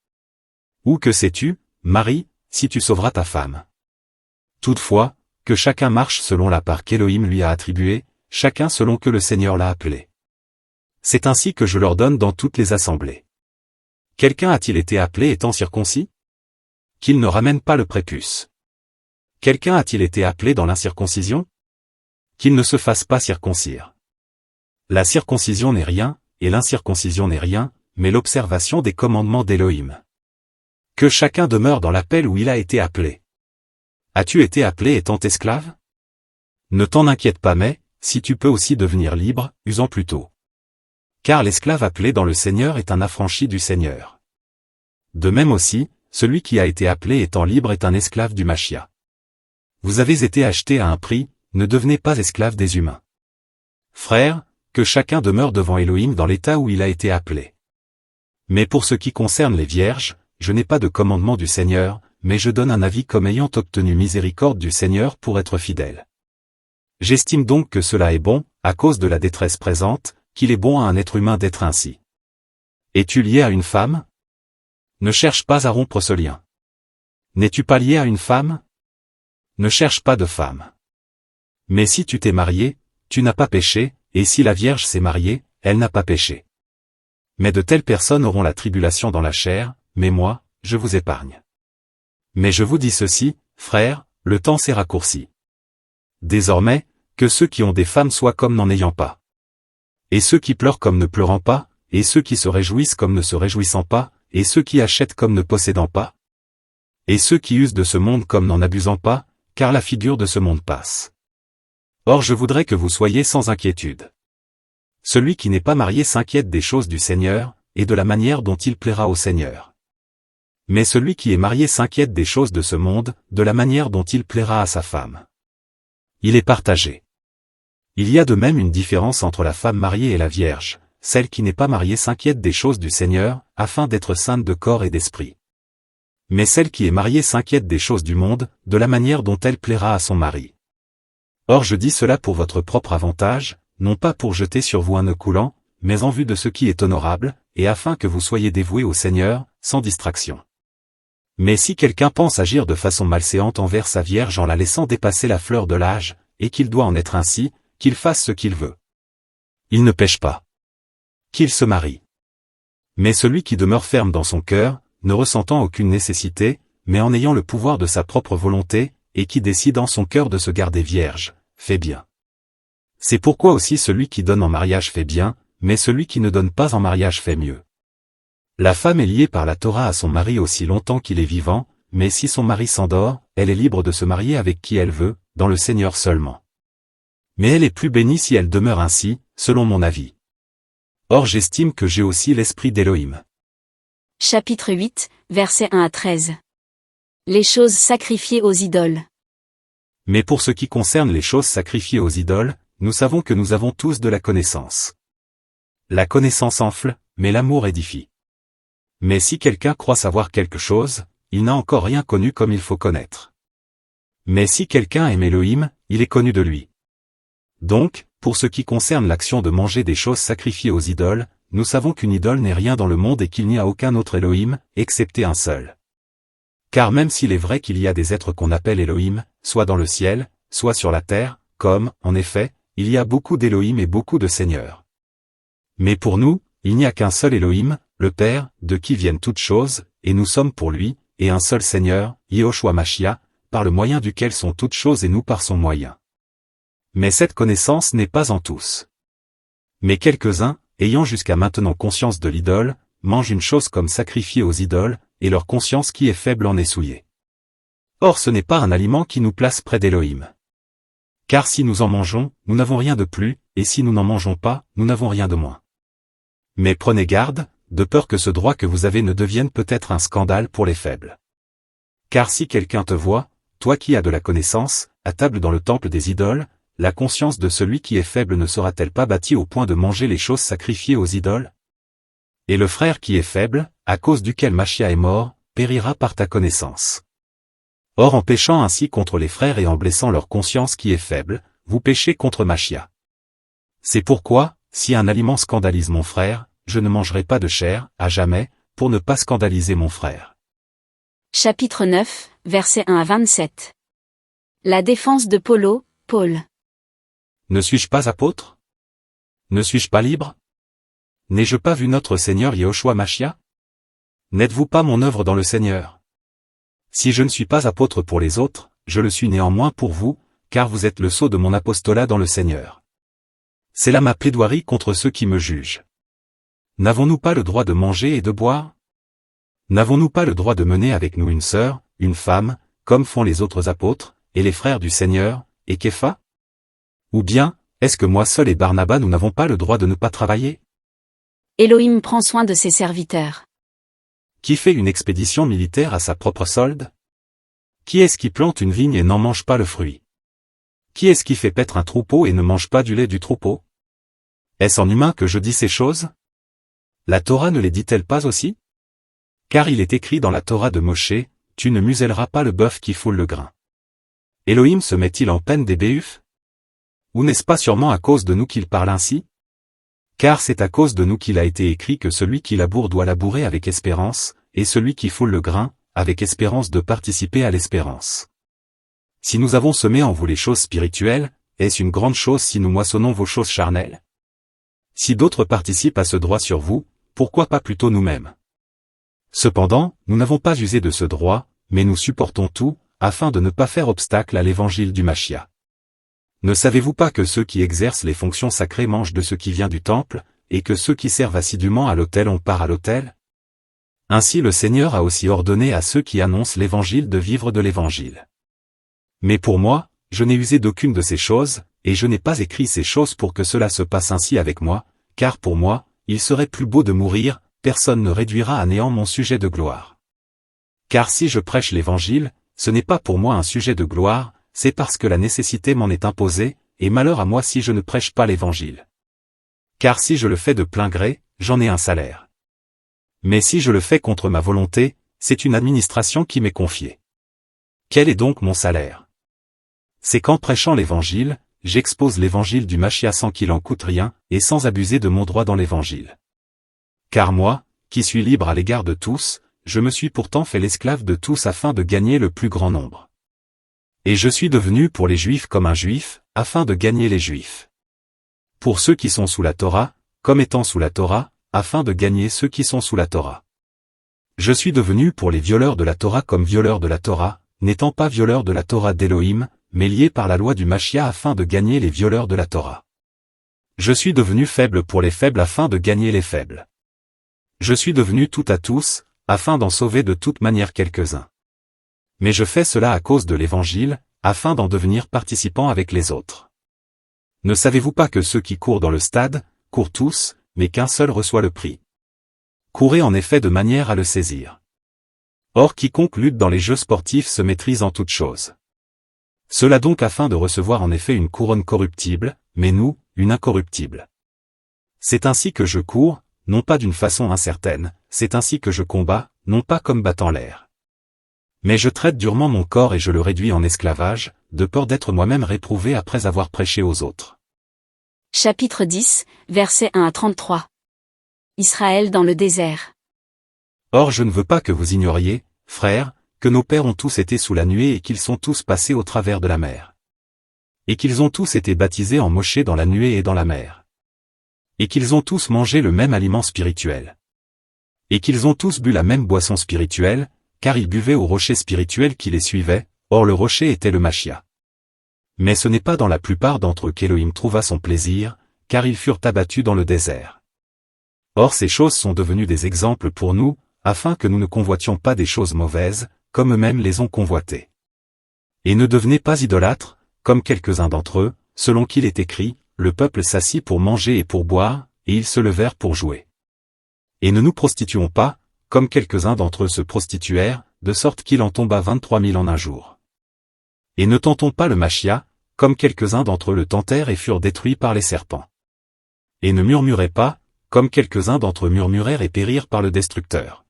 Ou que sais-tu, mari, si tu sauveras ta femme? Toutefois, que chacun marche selon la part qu'Élohim lui a attribuée, chacun selon que le Seigneur l'a appelé. C'est ainsi que je l'ordonne dans toutes les assemblées. Quelqu'un a-t-il été appelé étant circoncis? Qu'il ne ramène pas le prépuce. quelqu'un a-t-il été appelé dans l'incirconcision? Qu'il ne se fasse pas circoncire. La circoncision n'est rien, et l'incirconcision n'est rien, mais l'observation des commandements d'Élohim. Que chacun demeure dans l'appel où il a été appelé. As-tu été appelé étant esclave? Ne t'en inquiète pas mais, si tu peux aussi devenir libre, usant plutôt. Car l'esclave appelé dans le Seigneur est un affranchi du Seigneur. De même aussi, celui qui a été appelé étant libre est un esclave du Machia. Vous avez été achetés à un prix, ne devenez pas esclaves des humains. Frères, que chacun demeure devant Élohim dans l'état où il a été appelé. Mais pour ce qui concerne les vierges, je n'ai pas de commandement du Seigneur, mais je donne un avis comme ayant obtenu miséricorde du Seigneur pour être fidèle. J'estime donc que cela est bon, à cause de la détresse présente, qu'il est bon à un être humain d'être ainsi. Es-tu lié à une femme? Ne cherche pas à rompre ce lien. N'es-tu pas lié à une femme? Ne cherche pas de femme. Mais si tu t'es marié, tu n'as pas péché, et si la Vierge s'est mariée, elle n'a pas péché. Mais de telles personnes auront la tribulation dans la chair, mais moi, je vous épargne. Mais je vous dis ceci, frères, le temps s'est raccourci. Désormais, que ceux qui ont des femmes soient comme n'en ayant pas. Et ceux qui pleurent comme ne pleurant pas, et ceux qui se réjouissent comme ne se réjouissant pas, et ceux qui achètent comme ne possédant pas. Et ceux qui usent de ce monde comme n'en abusant pas, car la figure de ce monde passe. Or je voudrais que vous soyez sans inquiétude. Celui qui n'est pas marié s'inquiète des choses du Seigneur, et de la manière dont il plaira au Seigneur. Mais celui qui est marié s'inquiète des choses de ce monde, de la manière dont il plaira à sa femme. Il est partagé. Il y a de même une différence entre la femme mariée et la vierge. Celle qui n'est pas mariée s'inquiète des choses du Seigneur, afin d'être sainte de corps et d'esprit. Mais celle qui est mariée s'inquiète des choses du monde, de la manière dont elle plaira à son mari. Or je dis cela pour votre propre avantage, non pas pour jeter sur vous un nœud coulant, mais en vue de ce qui est honorable, et afin que vous soyez dévoués au Seigneur, sans distraction. Mais si quelqu'un pense agir de façon malséante envers sa vierge en la laissant dépasser la fleur de l'âge, et qu'il doit en être ainsi, qu'il fasse ce qu'il veut. Il ne pêche pas. Qu'il se marie. Mais celui qui demeure ferme dans son cœur, ne ressentant aucune nécessité, mais en ayant le pouvoir de sa propre volonté, et qui décide en son cœur de se garder vierge, fait bien. C'est pourquoi aussi celui qui donne en mariage fait bien, mais celui qui ne donne pas en mariage fait mieux. La femme est liée par la Torah à son mari aussi longtemps qu'il est vivant, mais si son mari s'endort, elle est libre de se marier avec qui elle veut, dans le Seigneur seulement. Mais elle est plus bénie si elle demeure ainsi, selon mon avis. Or j'estime que j'ai aussi l'esprit d'Élohim. Chapitre 8, versets 1 à 13. Les choses sacrifiées aux idoles. Mais pour ce qui concerne les choses sacrifiées aux idoles, nous savons que nous avons tous de la connaissance. La connaissance enfle, mais l'amour édifie. Mais si quelqu'un croit savoir quelque chose, il n'a encore rien connu comme il faut connaître. Mais si quelqu'un aime Élohim, il est connu de lui. Donc, pour ce qui concerne l'action de manger des choses sacrifiées aux idoles, nous savons qu'une idole n'est rien dans le monde et qu'il n'y a aucun autre Élohim, excepté un seul. Car même s'il est vrai qu'il y a des êtres qu'on appelle Élohim, soit dans le ciel, soit sur la terre, comme, en effet, il y a beaucoup d'Élohim et beaucoup de seigneurs. Mais pour nous, il n'y a qu'un seul Élohim, le Père, de qui viennent toutes choses, et nous sommes pour lui, et un seul Seigneur, Yehoshua Machia, par le moyen duquel sont toutes choses et nous par son moyen. Mais cette connaissance n'est pas en tous. Mais quelques-uns, ayant jusqu'à maintenant conscience de l'idole, mangent une chose comme sacrifiée aux idoles, et leur conscience qui est faible en est souillée. Or ce n'est pas un aliment qui nous place près d'Élohim. Car si nous en mangeons, nous n'avons rien de plus, et si nous n'en mangeons pas, nous n'avons rien de moins. Mais prenez garde, de peur que ce droit que vous avez ne devienne peut-être un scandale pour les faibles. Car si quelqu'un te voit, toi qui as de la connaissance, à table dans le temple des idoles, la conscience de celui qui est faible ne sera-t-elle pas bâtie au point de manger les choses sacrifiées aux idoles? Et le frère qui est faible, à cause duquel Machia est mort, périra par ta connaissance. Or en péchant ainsi contre les frères et en blessant leur conscience qui est faible, vous péchez contre Machia. C'est pourquoi, si un aliment scandalise mon frère, je ne mangerai pas de chair, à jamais, pour ne pas scandaliser mon frère. Chapitre 9, versets 1 à 27. La défense de Paul. Ne suis-je pas apôtre? Ne suis-je pas libre? N'ai-je pas vu notre Seigneur Yehoshua Machia? N'êtes-vous pas mon œuvre dans le Seigneur? Si je ne suis pas apôtre pour les autres, je le suis néanmoins pour vous, car vous êtes le sceau de mon apostolat dans le Seigneur. C'est là ma plaidoirie contre ceux qui me jugent. N'avons-nous pas le droit de manger et de boire? N'avons-nous pas le droit de mener avec nous une sœur, une femme, comme font les autres apôtres, et les frères du Seigneur, et Képha? Ou bien, est-ce que moi seul et Barnabas nous n'avons pas le droit de ne pas travailler? Elohim prend soin de ses serviteurs. Qui fait une expédition militaire à sa propre solde? Qui est-ce qui plante une vigne et n'en mange pas le fruit? Qui est-ce qui fait paître un troupeau et ne mange pas du lait du troupeau? Est-ce en humain que je dis ces choses? La Torah ne les dit-elle pas aussi? Car il est écrit dans la Torah de Moshe, tu ne muselleras pas le bœuf qui foule le grain. Elohim se met-il en peine des béufs? Ou n'est-ce pas sûrement à cause de nous qu'il parle ainsi? Car c'est à cause de nous qu'il a été écrit que celui qui laboure doit labourer avec espérance, et celui qui foule le grain, avec espérance de participer à l'espérance. Si nous avons semé en vous les choses spirituelles, est-ce une grande chose si nous moissonnons vos choses charnelles? Si d'autres participent à ce droit sur vous, pourquoi pas plutôt nous-mêmes? Cependant, nous n'avons pas usé de ce droit, mais nous supportons tout, afin de ne pas faire obstacle à l'évangile du Machia. Ne savez-vous pas que ceux qui exercent les fonctions sacrées mangent de ce qui vient du temple, et que ceux qui servent assidûment à l'autel ont part à l'autel? Ainsi le Seigneur a aussi ordonné à ceux qui annoncent l'évangile de vivre de l'évangile. Mais pour moi, je n'ai usé d'aucune de ces choses, et je n'ai pas écrit ces choses pour que cela se passe ainsi avec moi, car pour moi, il serait plus beau de mourir, personne ne réduira à néant mon sujet de gloire. Car si je prêche l'évangile, ce n'est pas pour moi un sujet de gloire, c'est parce que la nécessité m'en est imposée, et malheur à moi si je ne prêche pas l'évangile. Car si je le fais de plein gré, j'en ai un salaire. Mais si je le fais contre ma volonté, c'est une administration qui m'est confiée. Quel est donc mon salaire? C'est qu'en prêchant l'évangile, j'expose l'évangile du Machia sans qu'il en coûte rien, et sans abuser de mon droit dans l'évangile. Car moi, qui suis libre à l'égard de tous, je me suis pourtant fait l'esclave de tous afin de gagner le plus grand nombre. Et je suis devenu pour les Juifs comme un Juif, afin de gagner les Juifs. Pour ceux qui sont sous la Torah, comme étant sous la Torah, afin de gagner ceux qui sont sous la Torah. Je suis devenu pour les violeurs de la Torah comme violeur de la Torah, n'étant pas violeur de la Torah d'Elohim, mais lié par la loi du Machia afin de gagner les violeurs de la Torah. Je suis devenu faible pour les faibles afin de gagner les faibles. Je suis devenu tout à tous, afin d'en sauver de toute manière quelques-uns. Mais je fais cela à cause de l'Évangile, afin d'en devenir participant avec les autres. Ne savez-vous pas que ceux qui courent dans le stade, courent tous, mais qu'un seul reçoit le prix? Courez en effet de manière à le saisir. Or quiconque lutte dans les jeux sportifs se maîtrise en toutes choses. Cela donc afin de recevoir en effet une couronne corruptible, mais nous, une incorruptible. C'est ainsi que je cours, non pas d'une façon incertaine, c'est ainsi que je combats, non pas comme battant l'air. Mais je traite durement mon corps et je le réduis en esclavage, de peur d'être moi-même réprouvé après avoir prêché aux autres. Chapitre 10, versets 1 à 33. Israël dans le désert. Or je ne veux pas que vous ignoriez, frères, que nos pères ont tous été sous la nuée et qu'ils sont tous passés au travers de la mer. Et qu'ils ont tous été baptisés en Moshe dans la nuée et dans la mer. Et qu'ils ont tous mangé le même aliment spirituel. Et qu'ils ont tous bu la même boisson spirituelle, car ils buvaient au rocher spirituel qui les suivait, or le rocher était le Machia. Mais ce n'est pas dans la plupart d'entre eux qu'Elohim trouva son plaisir, car ils furent abattus dans le désert. Or ces choses sont devenues des exemples pour nous, afin que nous ne convoitions pas des choses mauvaises, comme eux-mêmes les ont convoitées. Et ne devenez pas idolâtres, comme quelques-uns d'entre eux, selon qu'il est écrit, le peuple s'assit pour manger et pour boire, et ils se levèrent pour jouer. Et ne nous prostituons pas, comme quelques-uns d'entre eux se prostituèrent, de sorte qu'il en tomba 23 000 en un jour. Et ne tentons pas le Machia, comme quelques-uns d'entre eux le tentèrent et furent détruits par les serpents. Et ne murmurez pas, comme quelques-uns d'entre eux murmurèrent et périrent par le destructeur.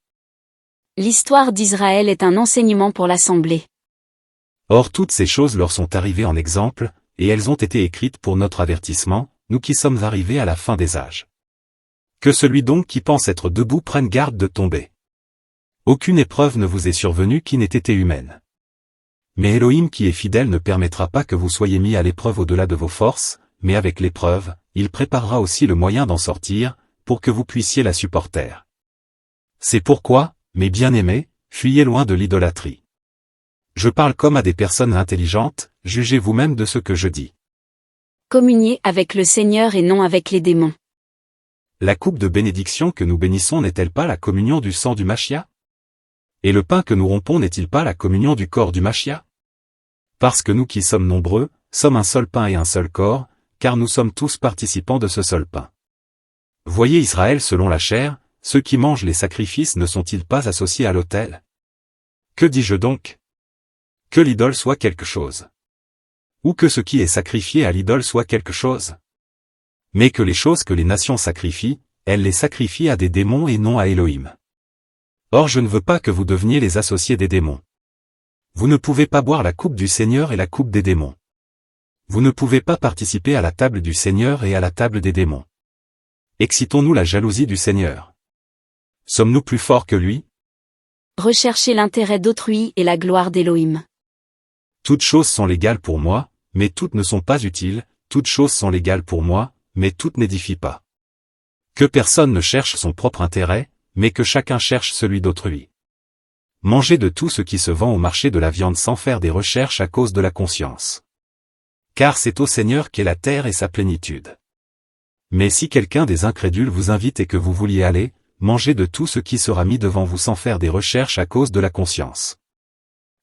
L'histoire d'Israël est un enseignement pour l'Assemblée. Or toutes ces choses leur sont arrivées en exemple, et elles ont été écrites pour notre avertissement, nous qui sommes arrivés à la fin des âges. Que celui donc qui pense être debout prenne garde de tomber. Aucune épreuve ne vous est survenue qui n'ait été humaine. Mais Elohim qui est fidèle ne permettra pas que vous soyez mis à l'épreuve au-delà de vos forces, mais avec l'épreuve, il préparera aussi le moyen d'en sortir, pour que vous puissiez la supporter. C'est pourquoi, mes bien-aimés, fuyez loin de l'idolâtrie. Je parle comme à des personnes intelligentes, jugez vous-même de ce que je dis. Communiez avec le Seigneur et non avec les démons. La coupe de bénédiction que nous bénissons n'est-elle pas la communion du sang du Machia? Et le pain que nous rompons n'est-il pas la communion du corps du Machia? Parce que nous qui sommes nombreux, sommes un seul pain et un seul corps, car nous sommes tous participants de ce seul pain. Voyez Israël selon la chair, ceux qui mangent les sacrifices ne sont-ils pas associés à l'autel? Que dis-je donc? Que l'idole soit quelque chose. Ou que ce qui est sacrifié à l'idole soit quelque chose. Mais que les choses que les nations sacrifient, elles les sacrifient à des démons et non à Elohim. Or je ne veux pas que vous deveniez les associés des démons. Vous ne pouvez pas boire la coupe du Seigneur et la coupe des démons. Vous ne pouvez pas participer à la table du Seigneur et à la table des démons. Excitons-nous la jalousie du Seigneur. Sommes-nous plus forts que lui? Recherchez l'intérêt d'autrui et la gloire d'Elohim. Toutes choses sont légales pour moi, mais toutes ne sont pas utiles, toutes choses sont légales pour moi, mais toutes n'édifient pas. Que personne ne cherche son propre intérêt, mais que chacun cherche celui d'autrui. Mangez de tout ce qui se vend au marché de la viande sans faire des recherches à cause de la conscience. Car c'est au Seigneur qu'est la terre et sa plénitude. Mais si quelqu'un des incrédules vous invite et que vous vouliez aller, mangez de tout ce qui sera mis devant vous sans faire des recherches à cause de la conscience.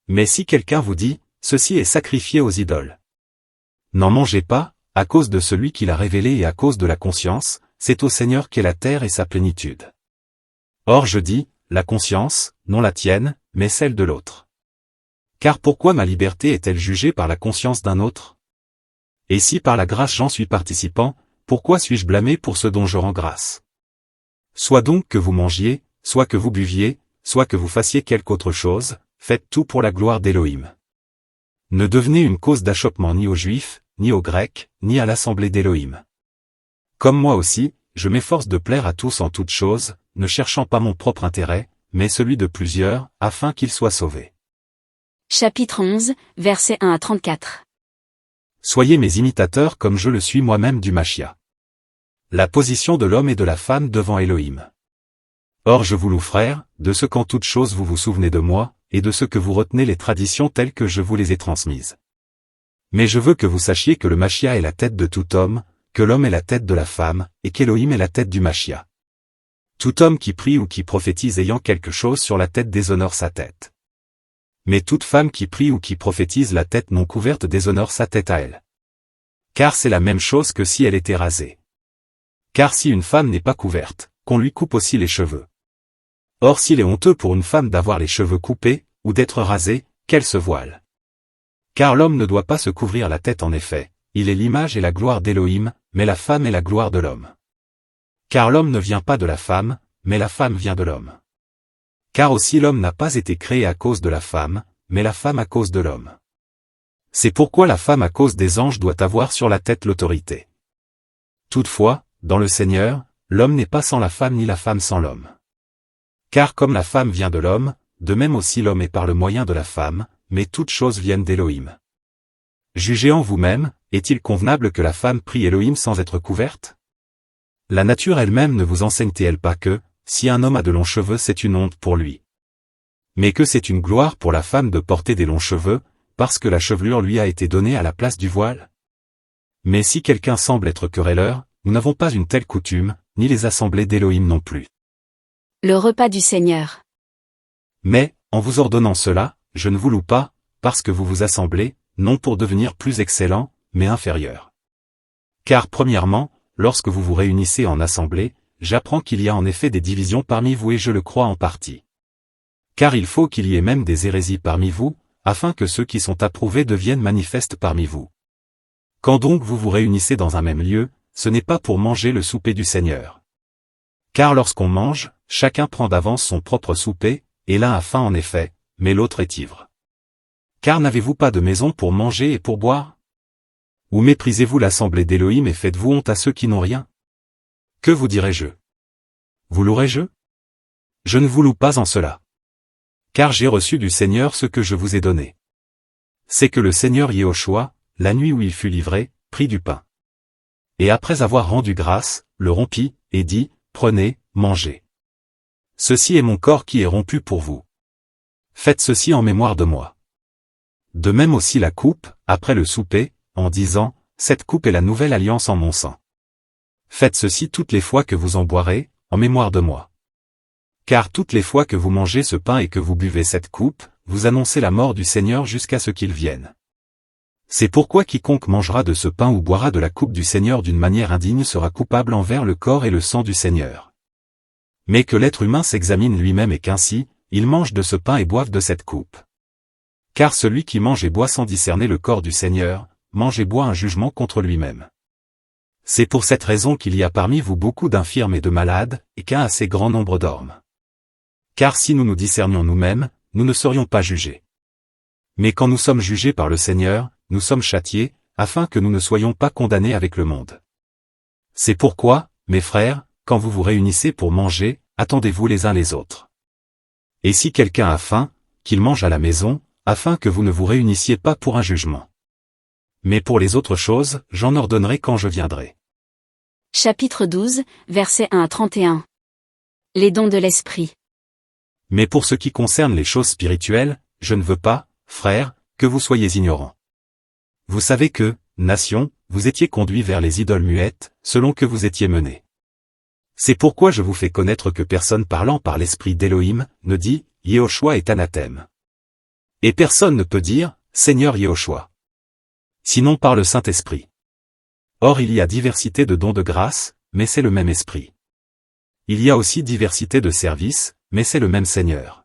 Mais si quelqu'un vous dit, ceci est sacrifié aux idoles. N'en mangez pas, à cause de celui qui l'a révélé et à cause de la conscience, c'est au Seigneur qu'est la terre et sa plénitude. Or je dis, la conscience, non la tienne, mais celle de l'autre. Car pourquoi ma liberté est-elle jugée par la conscience d'un autre? Et si par la grâce j'en suis participant, pourquoi suis-je blâmé pour ce dont je rends grâce? Soit donc que vous mangiez, soit que vous buviez, soit que vous fassiez quelque autre chose, faites tout pour la gloire d'Elohim. Ne devenez une cause d'achoppement ni aux Juifs, ni aux Grecs, ni à l'assemblée d'Elohim. Comme moi aussi, je m'efforce de plaire à tous en toutes choses, ne cherchant pas mon propre intérêt, mais celui de plusieurs, afin qu'ils soient sauvés. Chapitre 11, versets 1 à 34. Soyez mes imitateurs comme je le suis moi-même du Machia. La position de l'homme et de la femme devant Elohim. Or je vous loue frères, de ce qu'en toutes choses vous vous souvenez de moi, et de ce que vous retenez les traditions telles que je vous les ai transmises. Mais je veux que vous sachiez que le Machia est la tête de tout homme, que l'homme est la tête de la femme, et qu'Elohim est la tête du Machia. Tout homme qui prie ou qui prophétise ayant quelque chose sur la tête déshonore sa tête. Mais toute femme qui prie ou qui prophétise la tête non couverte déshonore sa tête à elle. Car c'est la même chose que si elle était rasée. Car si une femme n'est pas couverte, qu'on lui coupe aussi les cheveux. Or s'il est honteux pour une femme d'avoir les cheveux coupés, ou d'être rasée, qu'elle se voile. Car l'homme ne doit pas se couvrir la tête en effet, il est l'image et la gloire d'Elohim, mais la femme est la gloire de l'homme. Car l'homme ne vient pas de la femme, mais la femme vient de l'homme. Car aussi l'homme n'a pas été créé à cause de la femme, mais la femme à cause de l'homme. C'est pourquoi la femme à cause des anges doit avoir sur la tête l'autorité. Toutefois, dans le Seigneur, l'homme n'est pas sans la femme ni la femme sans l'homme. Car comme la femme vient de l'homme, de même aussi l'homme est par le moyen de la femme, mais toutes choses viennent d'Elohim. Jugez en vous-même, est-il convenable que la femme prie Elohim sans être couverte? La nature elle-même ne vous enseigne-t-elle pas que, si un homme a de longs cheveux c'est une honte pour lui? Mais que c'est une gloire pour la femme de porter des longs cheveux, parce que la chevelure lui a été donnée à la place du voile? Mais si quelqu'un semble être querelleur, nous n'avons pas une telle coutume, ni les assemblées d'Elohim non plus. Le repas du Seigneur. Mais, en vous ordonnant cela, je ne vous loue pas, parce que vous vous assemblez, non pour devenir plus excellent, mais inférieur. Car premièrement, lorsque vous vous réunissez en assemblée, j'apprends qu'il y a en effet des divisions parmi vous et je le crois en partie. Car il faut qu'il y ait même des hérésies parmi vous, afin que ceux qui sont approuvés deviennent manifestes parmi vous. Quand donc vous vous réunissez dans un même lieu, ce n'est pas pour manger le souper du Seigneur. Car lorsqu'on mange, chacun prend d'avance son propre souper, et l'un a faim en effet, mais l'autre est ivre. Car n'avez-vous pas de maison pour manger et pour boire? Ou méprisez-vous l'assemblée d'Elohim et faites-vous honte à ceux qui n'ont rien? Que vous dirai-je? Vous louerai-je? Je ne vous loue pas en cela. Car j'ai reçu du Seigneur ce que je vous ai donné. C'est que le Seigneur Yehoshua, la nuit où il fut livré, prit du pain. Et après avoir rendu grâce, le rompit, et dit, prenez, mangez. Ceci est mon corps qui est rompu pour vous. Faites ceci en mémoire de moi. De même aussi la coupe, après le souper, en disant, cette coupe est la nouvelle alliance en mon sang. Faites ceci toutes les fois que vous en boirez, en mémoire de moi. Car toutes les fois que vous mangez ce pain et que vous buvez cette coupe, vous annoncez la mort du Seigneur jusqu'à ce qu'il vienne. C'est pourquoi quiconque mangera de ce pain ou boira de la coupe du Seigneur d'une manière indigne sera coupable envers le corps et le sang du Seigneur. Mais que l'être humain s'examine lui-même et qu'ainsi, il mange de ce pain et boive de cette coupe. Car celui qui mange et boit sans discerner le corps du Seigneur, mange et boit un jugement contre lui-même. C'est pour cette raison qu'il y a parmi vous beaucoup d'infirmes et de malades, et qu'un assez grand nombre dorment. Car si nous nous discernions nous-mêmes, nous ne serions pas jugés. Mais quand nous sommes jugés par le Seigneur, nous sommes châtiés, afin que nous ne soyons pas condamnés avec le monde. C'est pourquoi, mes frères, quand vous vous réunissez pour manger, attendez-vous les uns les autres. Et si quelqu'un a faim, qu'il mange à la maison, afin que vous ne vous réunissiez pas pour un jugement. Mais pour les autres choses, j'en ordonnerai quand je viendrai. Chapitre 12, versets 1 à 31. Les dons de l'esprit. Mais pour ce qui concerne les choses spirituelles, je ne veux pas, frères, que vous soyez ignorants. Vous savez que, nation, vous étiez conduits vers les idoles muettes, selon que vous étiez menés. C'est pourquoi je vous fais connaître que personne parlant par l'esprit d'Élohim, ne dit, Yehoshua est anathème. Et personne ne peut dire, Seigneur Yehoshua. Sinon par le Saint-Esprit. Or il y a diversité de dons de grâce, mais c'est le même Esprit. Il y a aussi diversité de services, mais c'est le même Seigneur.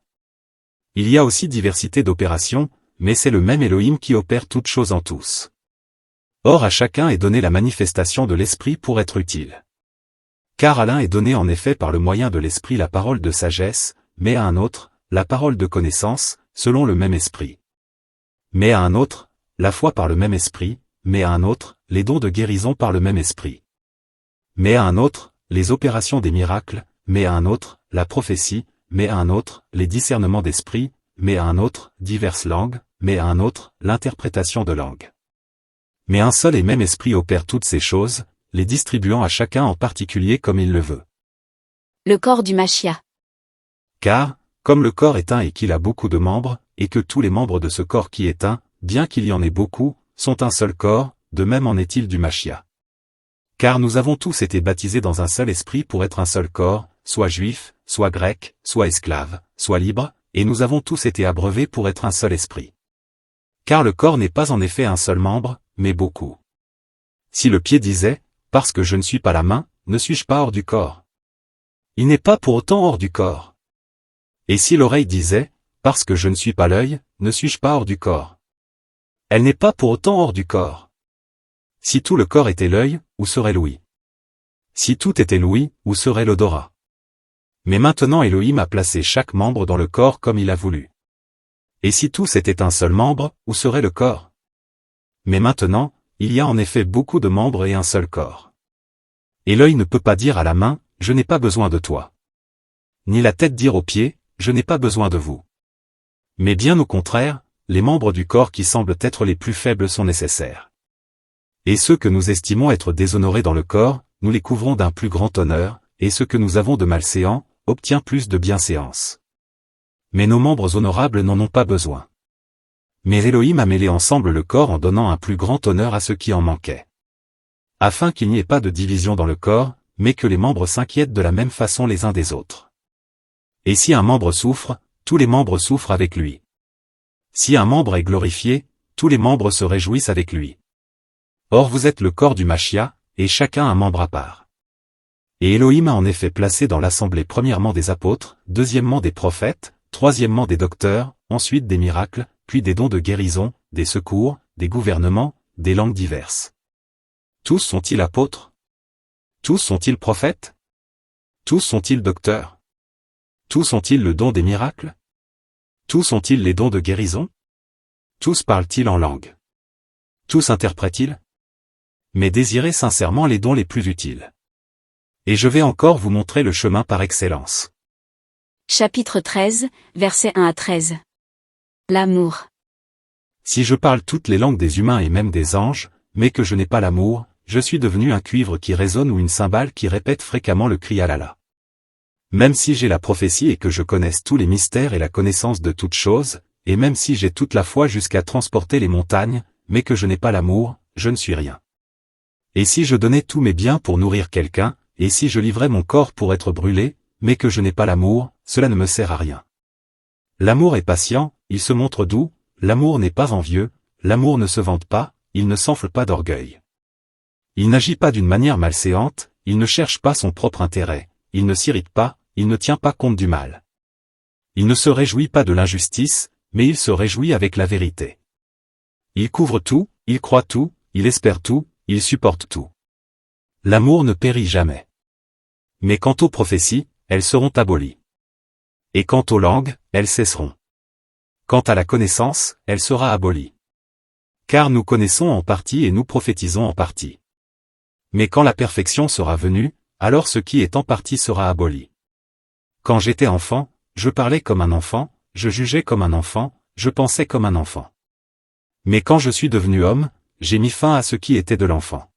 Il y a aussi diversité d'opérations, mais c'est le même Elohim qui opère toutes choses en tous. Or à chacun est donné la manifestation de l'Esprit pour être utile. Car à l'un est donné en effet par le moyen de l'Esprit la parole de sagesse, mais à un autre, la parole de connaissance, selon le même Esprit. Mais à un autre, la foi par le même Esprit, mais à un autre, les dons de guérison par le même Esprit. Mais à un autre, les opérations des miracles, mais à un autre, la prophétie, mais à un autre, les discernements d'esprit, mais à un autre, diverses langues, mais à un autre, l'interprétation de langues. Mais un seul et même Esprit opère toutes ces choses, les distribuant à chacun en particulier comme il le veut. Le corps du Machia. Car, comme le corps est un et qu'il a beaucoup de membres, et que tous les membres de ce corps qui est un, bien qu'il y en ait beaucoup, sont un seul corps, de même en est-il du Machia. Car nous avons tous été baptisés dans un seul esprit pour être un seul corps, soit juifs, soit grecs, soit esclaves, soit libres, et nous avons tous été abreuvés pour être un seul esprit. Car le corps n'est pas en effet un seul membre, mais beaucoup. Si le pied disait, parce que je ne suis pas la main, ne suis-je pas hors du corps? Il n'est pas pour autant hors du corps. Et si l'oreille disait, parce que je ne suis pas l'œil, ne suis-je pas hors du corps? Elle n'est pas pour autant hors du corps. Si tout le corps était l'œil, où serait l'ouïe? Si tout était l'ouïe, où serait l'odorat? Mais maintenant Elohim a placé chaque membre dans le corps comme il a voulu. Et si tous étaient un seul membre, où serait le corps? Mais maintenant, il y a en effet beaucoup de membres et un seul corps. Et l'œil ne peut pas dire à la main, je n'ai pas besoin de toi. Ni la tête dire aux pieds, je n'ai pas besoin de vous. Mais bien au contraire, les membres du corps qui semblent être les plus faibles sont nécessaires. Et ceux que nous estimons être déshonorés dans le corps, nous les couvrons d'un plus grand honneur, et ce que nous avons de malséant, obtient plus de bienséance. Mais nos membres honorables n'en ont pas besoin. Mais Elohim a mêlé ensemble le corps en donnant un plus grand honneur à ceux qui en manquaient. Afin qu'il n'y ait pas de division dans le corps, mais que les membres s'inquiètent de la même façon les uns des autres. Et si un membre souffre, tous les membres souffrent avec lui. Si un membre est glorifié, tous les membres se réjouissent avec lui. Or vous êtes le corps du Machia, et chacun un membre à part. Et Elohim a en effet placé dans l'assemblée premièrement des apôtres, deuxièmement des prophètes, troisièmement des docteurs, ensuite des miracles, puis des dons de guérison, des secours, des gouvernements, des langues diverses. Tous sont-ils apôtres? Tous sont-ils prophètes? Tous sont-ils docteurs? Tous ont-ils le don des miracles? Tous ont-ils les dons de guérison? Tous parlent-ils en langue? Tous interprètent-ils? Mais désirez sincèrement les dons les plus utiles. Et je vais encore vous montrer le chemin par excellence. Chapitre 13, versets 1 à 13. L'amour. Si je parle toutes les langues des humains et même des anges, mais que je n'ai pas l'amour, je suis devenu un cuivre qui résonne ou une cymbale qui répète fréquemment le cri Alala. Même si j'ai la prophétie et que je connaisse tous les mystères et la connaissance de toutes choses, et même si j'ai toute la foi jusqu'à transporter les montagnes, mais que je n'ai pas l'amour, je ne suis rien. Et si je donnais tous mes biens pour nourrir quelqu'un, et si je livrais mon corps pour être brûlé, mais que je n'ai pas l'amour, cela ne me sert à rien. L'amour est patient, il se montre doux, l'amour n'est pas envieux, l'amour ne se vante pas, il ne s'enfle pas d'orgueil. Il n'agit pas d'une manière malséante, il ne cherche pas son propre intérêt, il ne s'irrite pas, il ne tient pas compte du mal. Il ne se réjouit pas de l'injustice, mais il se réjouit avec la vérité. Il couvre tout, il croit tout, il espère tout, il supporte tout. L'amour ne périt jamais. Mais quant aux prophéties, elles seront abolies. Et quant aux langues, elles cesseront. Quant à la connaissance, elle sera abolie. Car nous connaissons en partie et nous prophétisons en partie. Mais quand la perfection sera venue, alors ce qui est en partie sera aboli. Quand j'étais enfant, je parlais comme un enfant, je jugeais comme un enfant, je pensais comme un enfant. Mais quand je suis devenu homme, j'ai mis fin à ce qui était de l'enfant.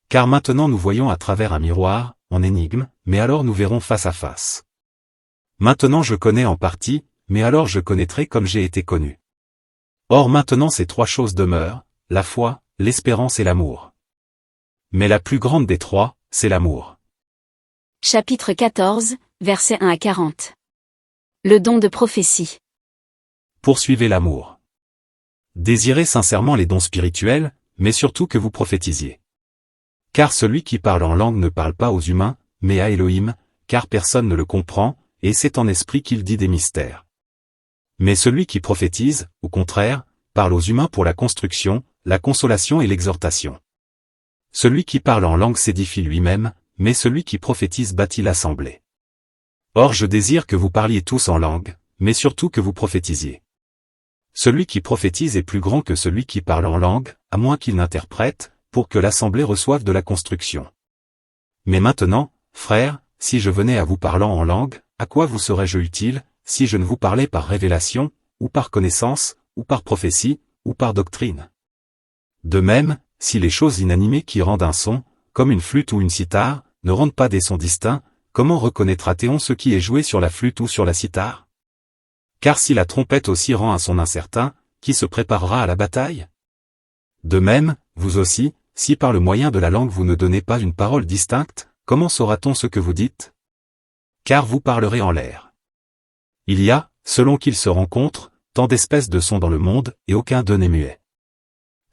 Car maintenant nous voyons à travers un miroir, en énigme, mais alors nous verrons face à face. Maintenant je connais en partie, mais alors je connaîtrai comme j'ai été connu. Or maintenant ces trois choses demeurent, la foi, l'espérance et l'amour. Mais la plus grande des trois, c'est l'amour. Chapitre 14, versets 1 à 40. Le don de prophétie. Poursuivez l'amour. Désirez sincèrement les dons spirituels, mais surtout que vous prophétisiez. Car celui qui parle en langue ne parle pas aux humains, mais à Elohim, car personne ne le comprend, et c'est en esprit qu'il dit des mystères. Mais celui qui prophétise, au contraire, parle aux humains pour la construction, la consolation et l'exhortation. Celui qui parle en langue s'édifie lui-même, mais celui qui prophétise bâtit l'assemblée. Or je désire que vous parliez tous en langue, mais surtout que vous prophétisiez. Celui qui prophétise est plus grand que celui qui parle en langue, à moins qu'il n'interprète, pour que l'assemblée reçoive de la construction. Mais maintenant, frères, si je venais à vous parlant en langue, à quoi vous serais-je utile, si je ne vous parlais par révélation, ou par connaissance, ou par prophétie, ou par doctrine? De même, si les choses inanimées qui rendent un son, comme une flûte ou une cithare, ne rendent pas des sons distincts, comment reconnaîtra-t-on ce qui est joué sur la flûte ou sur la cithare? Car si la trompette aussi rend un son incertain, qui se préparera à la bataille? De même, vous aussi, si par le moyen de la langue vous ne donnez pas une parole distincte, comment saura-t-on ce que vous dites? Car vous parlerez en l'air. Il y a, selon qu'ils se rencontrent, tant d'espèces de sons dans le monde, et aucun d'eux n'est muet.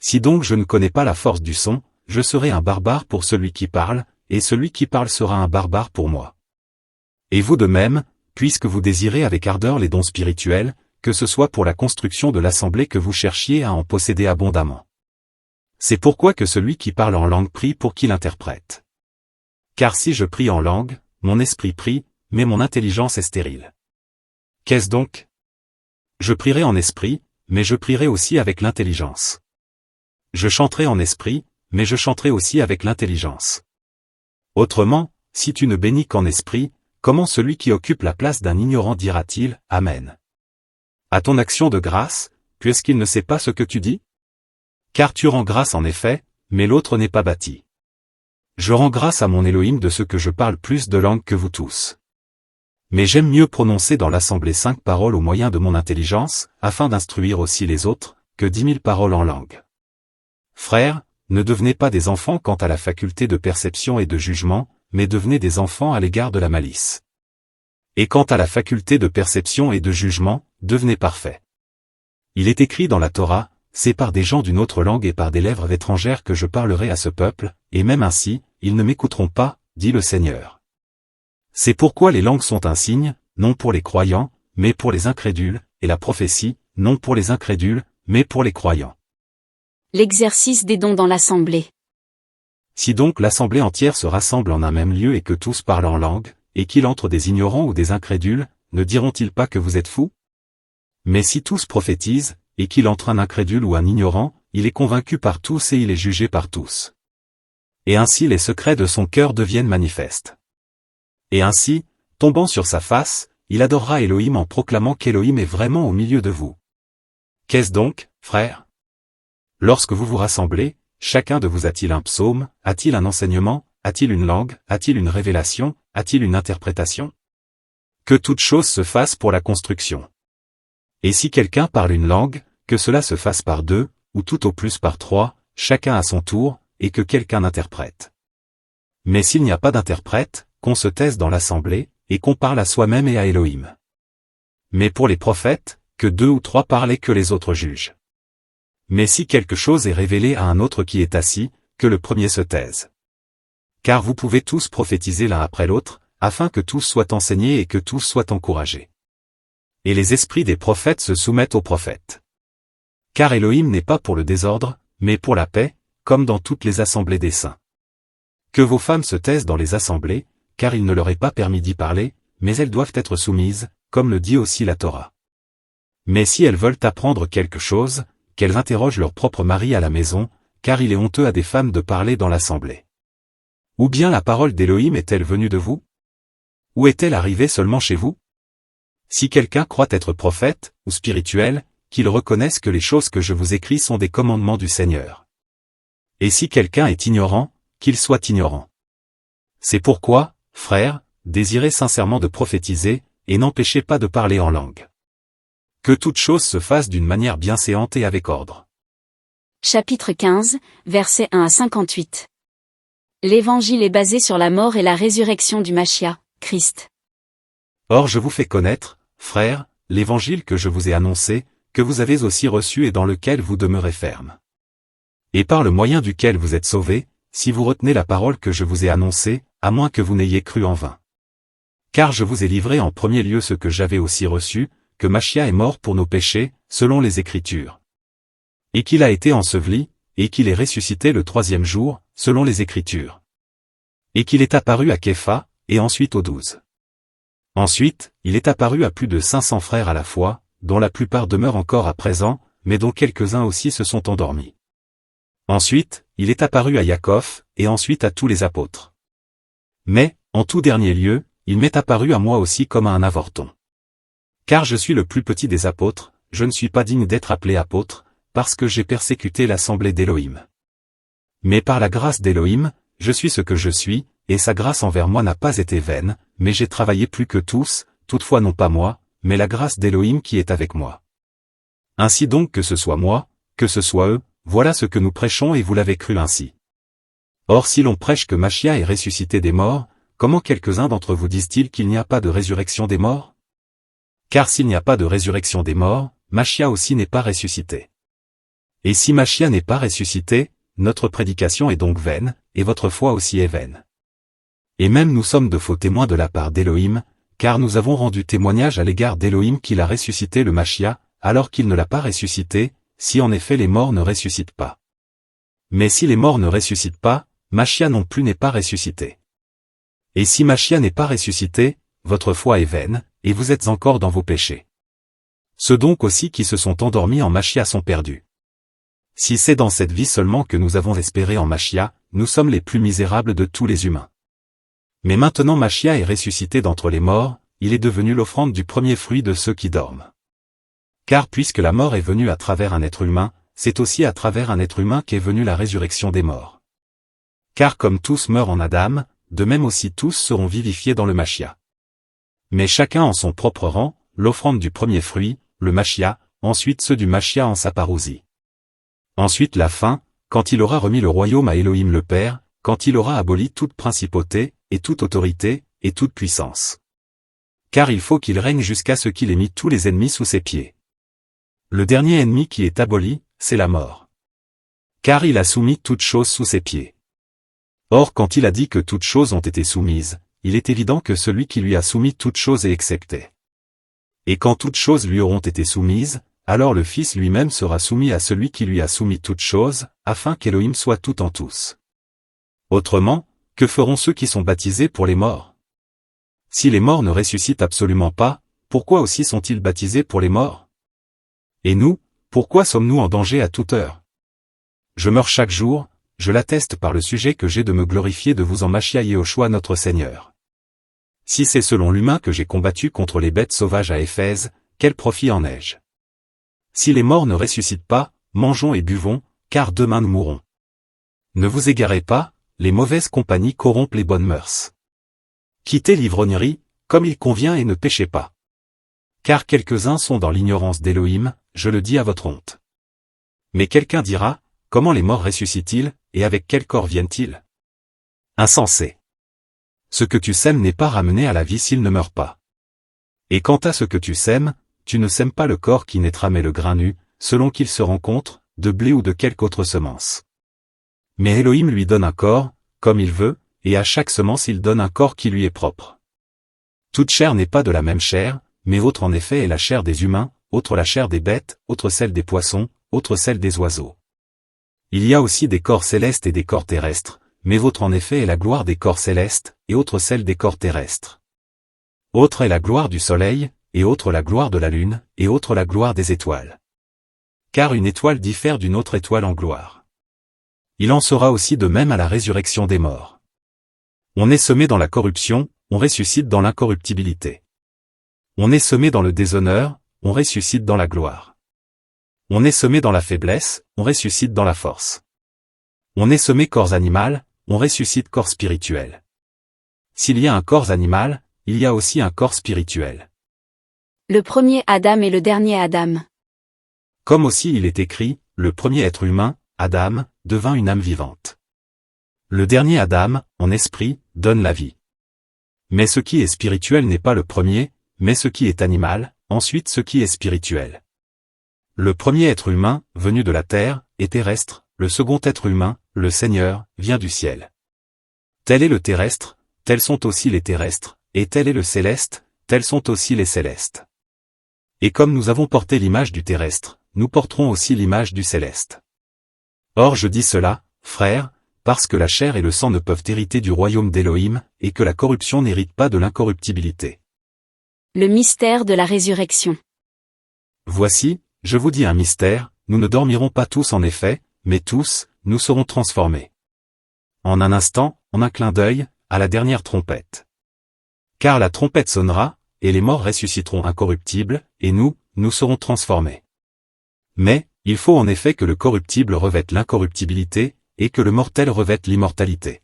Si donc je ne connais pas la force du son, je serai un barbare pour celui qui parle, et celui qui parle sera un barbare pour moi. Et vous de même, puisque vous désirez avec ardeur les dons spirituels, que ce soit pour la construction de l'assemblée que vous cherchiez à en posséder abondamment. C'est pourquoi que celui qui parle en langue prie pour qu'il interprète. Car si je prie en langue, mon esprit prie, mais mon intelligence est stérile. Qu'est-ce donc? Je prierai en esprit, mais je prierai aussi avec l'intelligence. Je chanterai en esprit, mais je chanterai aussi avec l'intelligence. Autrement, si tu ne bénis qu'en esprit, comment celui qui occupe la place d'un ignorant dira-t-il « Amen » à ton action de grâce, puisqu'il ne sait pas ce que tu dis? Car tu rends grâce en effet, mais l'autre n'est pas bâti. Je rends grâce à mon Elohim de ce que je parle plus de langues que vous tous. Mais j'aime mieux prononcer dans l'assemblée 5 paroles au moyen de mon intelligence, afin d'instruire aussi les autres, que 10 000 paroles en langue. Frères, ne devenez pas des enfants quant à la faculté de perception et de jugement, mais devenez des enfants à l'égard de la malice. Et quant à la faculté de perception et de jugement, devenez parfaits. Il est écrit dans la Torah, c'est par des gens d'une autre langue et par des lèvres étrangères que je parlerai à ce peuple, et même ainsi, ils ne m'écouteront pas, dit le Seigneur. C'est pourquoi les langues sont un signe, non pour les croyants, mais pour les incrédules, et la prophétie, non pour les incrédules, mais pour les croyants. L'exercice des dons dans l'assemblée. Si donc l'assemblée entière se rassemble en un même lieu et que tous parlent en langue, et qu'il entre des ignorants ou des incrédules, ne diront-ils pas que vous êtes fous? Mais si tous prophétisent, et qu'il entre un incrédule ou un ignorant, il est convaincu par tous et il est jugé par tous. Et ainsi les secrets de son cœur deviennent manifestes. Et ainsi, tombant sur sa face, il adorera Elohim en proclamant qu'Elohim est vraiment au milieu de vous. Qu'est-ce donc, frères? Lorsque vous vous rassemblez, chacun de vous a-t-il un psaume, a-t-il un enseignement, a-t-il une langue, a-t-il une révélation, a-t-il une interprétation? Que toute chose se fasse pour la construction. Et si quelqu'un parle une langue, que cela se fasse par 2, ou tout au plus par 3, chacun à son tour, et que quelqu'un interprète. Mais s'il n'y a pas d'interprète, qu'on se taise dans l'assemblée, et qu'on parle à soi-même et à Elohim. Mais pour les prophètes, que 2 ou 3 parlent et que les autres jugent. Mais si quelque chose est révélé à un autre qui est assis, que le premier se taise. Car vous pouvez tous prophétiser l'un après l'autre, afin que tous soient enseignés et que tous soient encouragés. Et les esprits des prophètes se soumettent aux prophètes. Car Elohim n'est pas pour le désordre, mais pour la paix, comme dans toutes les assemblées des saints. Que vos femmes se taisent dans les assemblées, car il ne leur est pas permis d'y parler, mais elles doivent être soumises, comme le dit aussi la Torah. Mais si elles veulent apprendre quelque chose, qu'elles interrogent leur propre mari à la maison, car il est honteux à des femmes de parler dans l'assemblée. Ou bien la parole d'Elohim est-elle venue de vous? Ou est-elle arrivée seulement chez vous? Si quelqu'un croit être prophète, ou spirituel, qu'il reconnaisse que les choses que je vous écris sont des commandements du Seigneur. Et si quelqu'un est ignorant, qu'il soit ignorant. C'est pourquoi, frères, désirez sincèrement de prophétiser, et n'empêchez pas de parler en langue. Que toute chose se fasse d'une manière bienséante et avec ordre. Chapitre 15, versets 1 à 58. L'évangile est basé sur la mort et la résurrection du Machia, Christ. Or je vous fais connaître, frères, l'évangile que je vous ai annoncé, que vous avez aussi reçu et dans lequel vous demeurez ferme. Et par le moyen duquel vous êtes sauvés, si vous retenez la parole que je vous ai annoncée, à moins que vous n'ayez cru en vain. Car je vous ai livré en premier lieu ce que j'avais aussi reçu, que Machia est mort pour nos péchés, selon les Écritures. Et qu'il a été enseveli, et qu'il est ressuscité le 3e jour, selon les Écritures. Et qu'il est apparu à Képha, et ensuite aux 12. Ensuite, il est apparu à plus de 500 frères à la fois, dont la plupart demeurent encore à présent, mais dont quelques-uns aussi se sont endormis. Ensuite, il est apparu à Yaakov, et ensuite à tous les apôtres. Mais, en tout dernier lieu, il m'est apparu à moi aussi comme à un avorton. Car je suis le plus petit des apôtres, je ne suis pas digne d'être appelé apôtre, parce que j'ai persécuté l'assemblée d'Élohim. Mais par la grâce d'Élohim, je suis ce que je suis, et sa grâce envers moi n'a pas été vaine, mais j'ai travaillé plus que tous, toutefois non pas moi, mais la grâce d'Élohim qui est avec moi. Ainsi donc que ce soit moi, que ce soit eux, voilà ce que nous prêchons et vous l'avez cru ainsi. Or si l'on prêche que Machia est ressuscité des morts, comment quelques-uns d'entre vous disent-ils qu'il n'y a pas de résurrection des morts? Car s'il n'y a pas de résurrection des morts, Machia aussi n'est pas ressuscité. Et si Machia n'est pas ressuscité, notre prédication est donc vaine, et votre foi aussi est vaine. Et même nous sommes de faux témoins de la part d'Élohim, car nous avons rendu témoignage à l'égard d'Élohim qu'il a ressuscité le Machia, alors qu'il ne l'a pas ressuscité, si en effet les morts ne ressuscitent pas. Mais si les morts ne ressuscitent pas, Machia non plus n'est pas ressuscité. Et si Machia n'est pas ressuscité, votre foi est vaine, et vous êtes encore dans vos péchés. Ceux donc aussi qui se sont endormis en Machia sont perdus. Si c'est dans cette vie seulement que nous avons espéré en Machia, nous sommes les plus misérables de tous les humains. Mais maintenant Machia est ressuscité d'entre les morts, il est devenu l'offrande du premier fruit de ceux qui dorment. Car puisque la mort est venue à travers un être humain, c'est aussi à travers un être humain qu'est venue la résurrection des morts. Car comme tous meurent en Adam, de même aussi tous seront vivifiés dans le Machia. Mais chacun en son propre rang, l'offrande du premier fruit, le Machia, ensuite ceux du Machia en sa parousie. Ensuite la fin, quand il aura remis le royaume à Elohim le Père, quand il aura aboli toute principauté, et toute autorité, et toute puissance. Car il faut qu'il règne jusqu'à ce qu'il ait mis tous les ennemis sous ses pieds. Le dernier ennemi qui est aboli, c'est la mort. Car il a soumis toutes choses sous ses pieds. Or quand il a dit que toutes choses ont été soumises, il est évident que celui qui lui a soumis toutes choses est excepté. Et quand toutes choses lui auront été soumises, alors le Fils lui-même sera soumis à celui qui lui a soumis toutes choses, afin qu'Élohim soit tout en tous. Autrement, que feront ceux qui sont baptisés pour les morts? Si les morts ne ressuscitent absolument pas, pourquoi aussi sont-ils baptisés pour les morts? Et nous, pourquoi sommes-nous en danger à toute heure? Je meurs chaque jour, je l'atteste par le sujet que j'ai de me glorifier de vous en Machia Yehoshua notre Seigneur. Si c'est selon l'humain que j'ai combattu contre les bêtes sauvages à Éphèse, quel profit en ai-je? Si les morts ne ressuscitent pas, mangeons et buvons, car demain nous mourrons. Ne vous égarez pas, les mauvaises compagnies corrompent les bonnes mœurs. Quittez l'ivrognerie, comme il convient et ne péchez pas. Car quelques-uns sont dans l'ignorance d'Élohim, je le dis à votre honte. Mais quelqu'un dira, comment les morts ressuscitent-ils, et avec quel corps viennent-ils? Insensé. Ce que tu sèmes n'est pas ramené à la vie s'il ne meurt pas. Et quant à ce que tu sèmes, tu ne sèmes pas le corps qui naîtra mais le grain nu, selon qu'il se rencontre, de blé ou de quelque autre semence. Mais Elohim lui donne un corps, comme il veut, et à chaque semence il donne un corps qui lui est propre. Toute chair n'est pas de la même chair, mais autre en effet est la chair des humains, autre la chair des bêtes, autre celle des poissons, autre celle des oiseaux. Il y a aussi des corps célestes et des corps terrestres, mais votre en effet est la gloire des corps célestes, et autre celle des corps terrestres. Autre est la gloire du soleil, et autre la gloire de la lune, et autre la gloire des étoiles. Car une étoile diffère d'une autre étoile en gloire. Il en sera aussi de même à la résurrection des morts. On est semé dans la corruption, on ressuscite dans l'incorruptibilité. On est semé dans le déshonneur, on ressuscite dans la gloire. On est semé dans la faiblesse, on ressuscite dans la force. On est semé corps animal, on ressuscite corps spirituel. S'il y a un corps animal, il y a aussi un corps spirituel. Le premier Adam et le dernier Adam. Comme aussi il est écrit, le premier être humain, Adam, devint une âme vivante. Le dernier Adam, en esprit, donne la vie. Mais ce qui est spirituel n'est pas le premier, mais ce qui est animal, ensuite ce qui est spirituel. Le premier être humain, venu de la terre, est terrestre, le second être humain, le Seigneur, vient du ciel. Tel est le terrestre, tels sont aussi les terrestres, et tel est le céleste, tels sont aussi les célestes. Et comme nous avons porté l'image du terrestre, nous porterons aussi l'image du céleste. Or je dis cela, frères, parce que la chair et le sang ne peuvent hériter du royaume d'Élohim, et que la corruption n'hérite pas de l'incorruptibilité. Le mystère de la résurrection. Voici, je vous dis un mystère, nous ne dormirons pas tous en effet, mais tous, nous serons transformés. En un instant, en un clin d'œil, à la dernière trompette. Car la trompette sonnera, et les morts ressusciteront incorruptibles, et nous serons transformés. Mais, il faut en effet que le corruptible revête l'incorruptibilité, et que le mortel revête l'immortalité.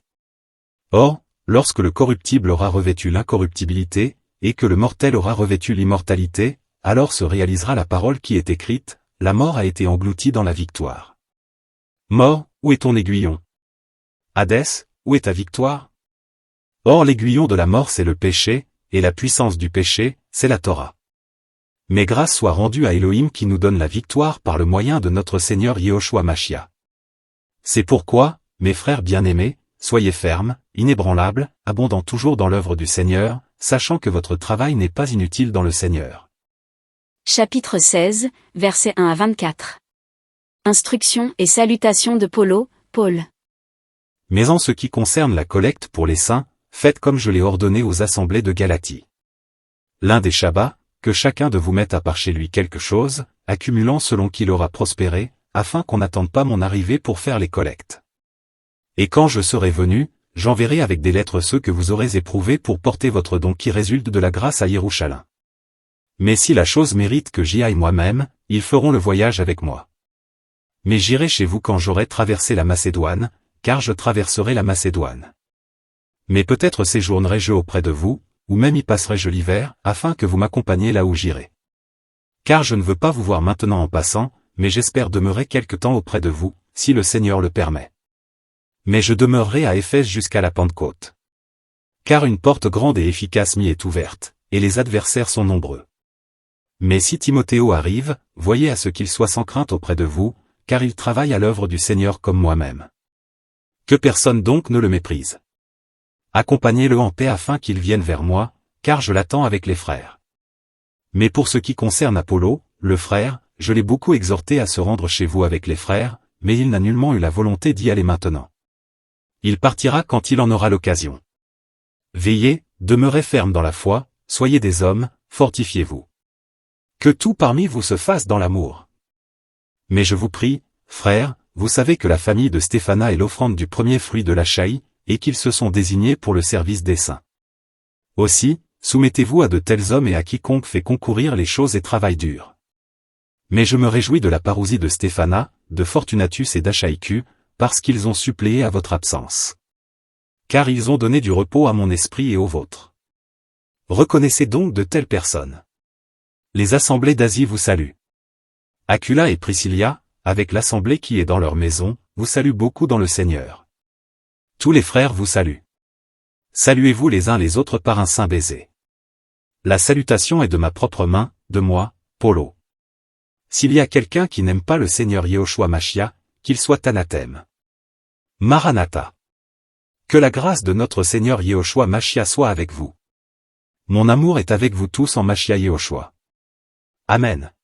Or, lorsque le corruptible aura revêtu l'incorruptibilité, et que le mortel aura revêtu l'immortalité, alors se réalisera la parole qui est écrite, la mort a été engloutie dans la victoire. Mort, où est ton aiguillon? Hadès, où est ta victoire? Or l'aiguillon de la mort c'est le péché, et la puissance du péché, c'est la Torah. Mais grâce soit rendue à Elohim qui nous donne la victoire par le moyen de notre Seigneur Yehoshua Mashiach. C'est pourquoi, mes frères bien-aimés, soyez fermes, inébranlables, abondant toujours dans l'œuvre du Seigneur, sachant que votre travail n'est pas inutile dans le Seigneur. Chapitre 16, versets 1 à 24. Instructions et salutations de Paul. Mais en ce qui concerne la collecte pour les saints, faites comme je l'ai ordonné aux assemblées de Galatie. L'un des Shabbats, que chacun de vous mette à part chez lui quelque chose, accumulant selon qu'il aura prospéré, afin qu'on n'attende pas mon arrivée pour faire les collectes. Et quand je serai venu, j'enverrai avec des lettres ceux que vous aurez éprouvés pour porter votre don qui résulte de la grâce à Yerushalayim. Mais si la chose mérite que j'y aille moi-même, ils feront le voyage avec moi. Mais j'irai chez vous quand j'aurai traversé la Macédoine, car je traverserai la Macédoine. Mais peut-être séjournerai-je auprès de vous, ou même y passerai-je l'hiver, afin que vous m'accompagniez là où j'irai. Car je ne veux pas vous voir maintenant en passant, mais j'espère demeurer quelque temps auprès de vous, si le Seigneur le permet. Mais je demeurerai à Éphèse jusqu'à la Pentecôte. Car une porte grande et efficace m'y est ouverte, et les adversaires sont nombreux. Mais si Timothée arrive, voyez à ce qu'il soit sans crainte auprès de vous, car il travaille à l'œuvre du Seigneur comme moi-même. Que personne donc ne le méprise. Accompagnez-le en paix afin qu'il vienne vers moi, car je l'attends avec les frères. Mais pour ce qui concerne Apollo, le frère, je l'ai beaucoup exhorté à se rendre chez vous avec les frères, mais il n'a nullement eu la volonté d'y aller maintenant. Il partira quand il en aura l'occasion. Veillez, demeurez fermes dans la foi, soyez des hommes, fortifiez-vous. Que tout parmi vous se fasse dans l'amour. Mais je vous prie, frères, vous savez que la famille de Stéphana est l'offrande du premier fruit de la Chaï, et qu'ils se sont désignés pour le service des saints. Aussi, soumettez-vous à de tels hommes et à quiconque fait concourir les choses et travaille dur. Mais je me réjouis de la parousie de Stéphana, de Fortunatus et d'Achaïcu, parce qu'ils ont suppléé à votre absence. Car ils ont donné du repos à mon esprit et au vôtre. Reconnaissez donc de telles personnes. Les assemblées d'Asie vous saluent. Aquila et Priscilla, avec l'assemblée qui est dans leur maison, vous saluent beaucoup dans le Seigneur. Tous les frères vous saluent. Saluez-vous les uns les autres par un saint baiser. La salutation est de ma propre main, de moi, Paulo. S'il y a quelqu'un qui n'aime pas le Seigneur Yehoshua Mashiach, qu'il soit anathème. Maranatha. Que la grâce de notre Seigneur Yehoshua Mashiach soit avec vous. Mon amour est avec vous tous en Mashiach Yehoshua. Amen.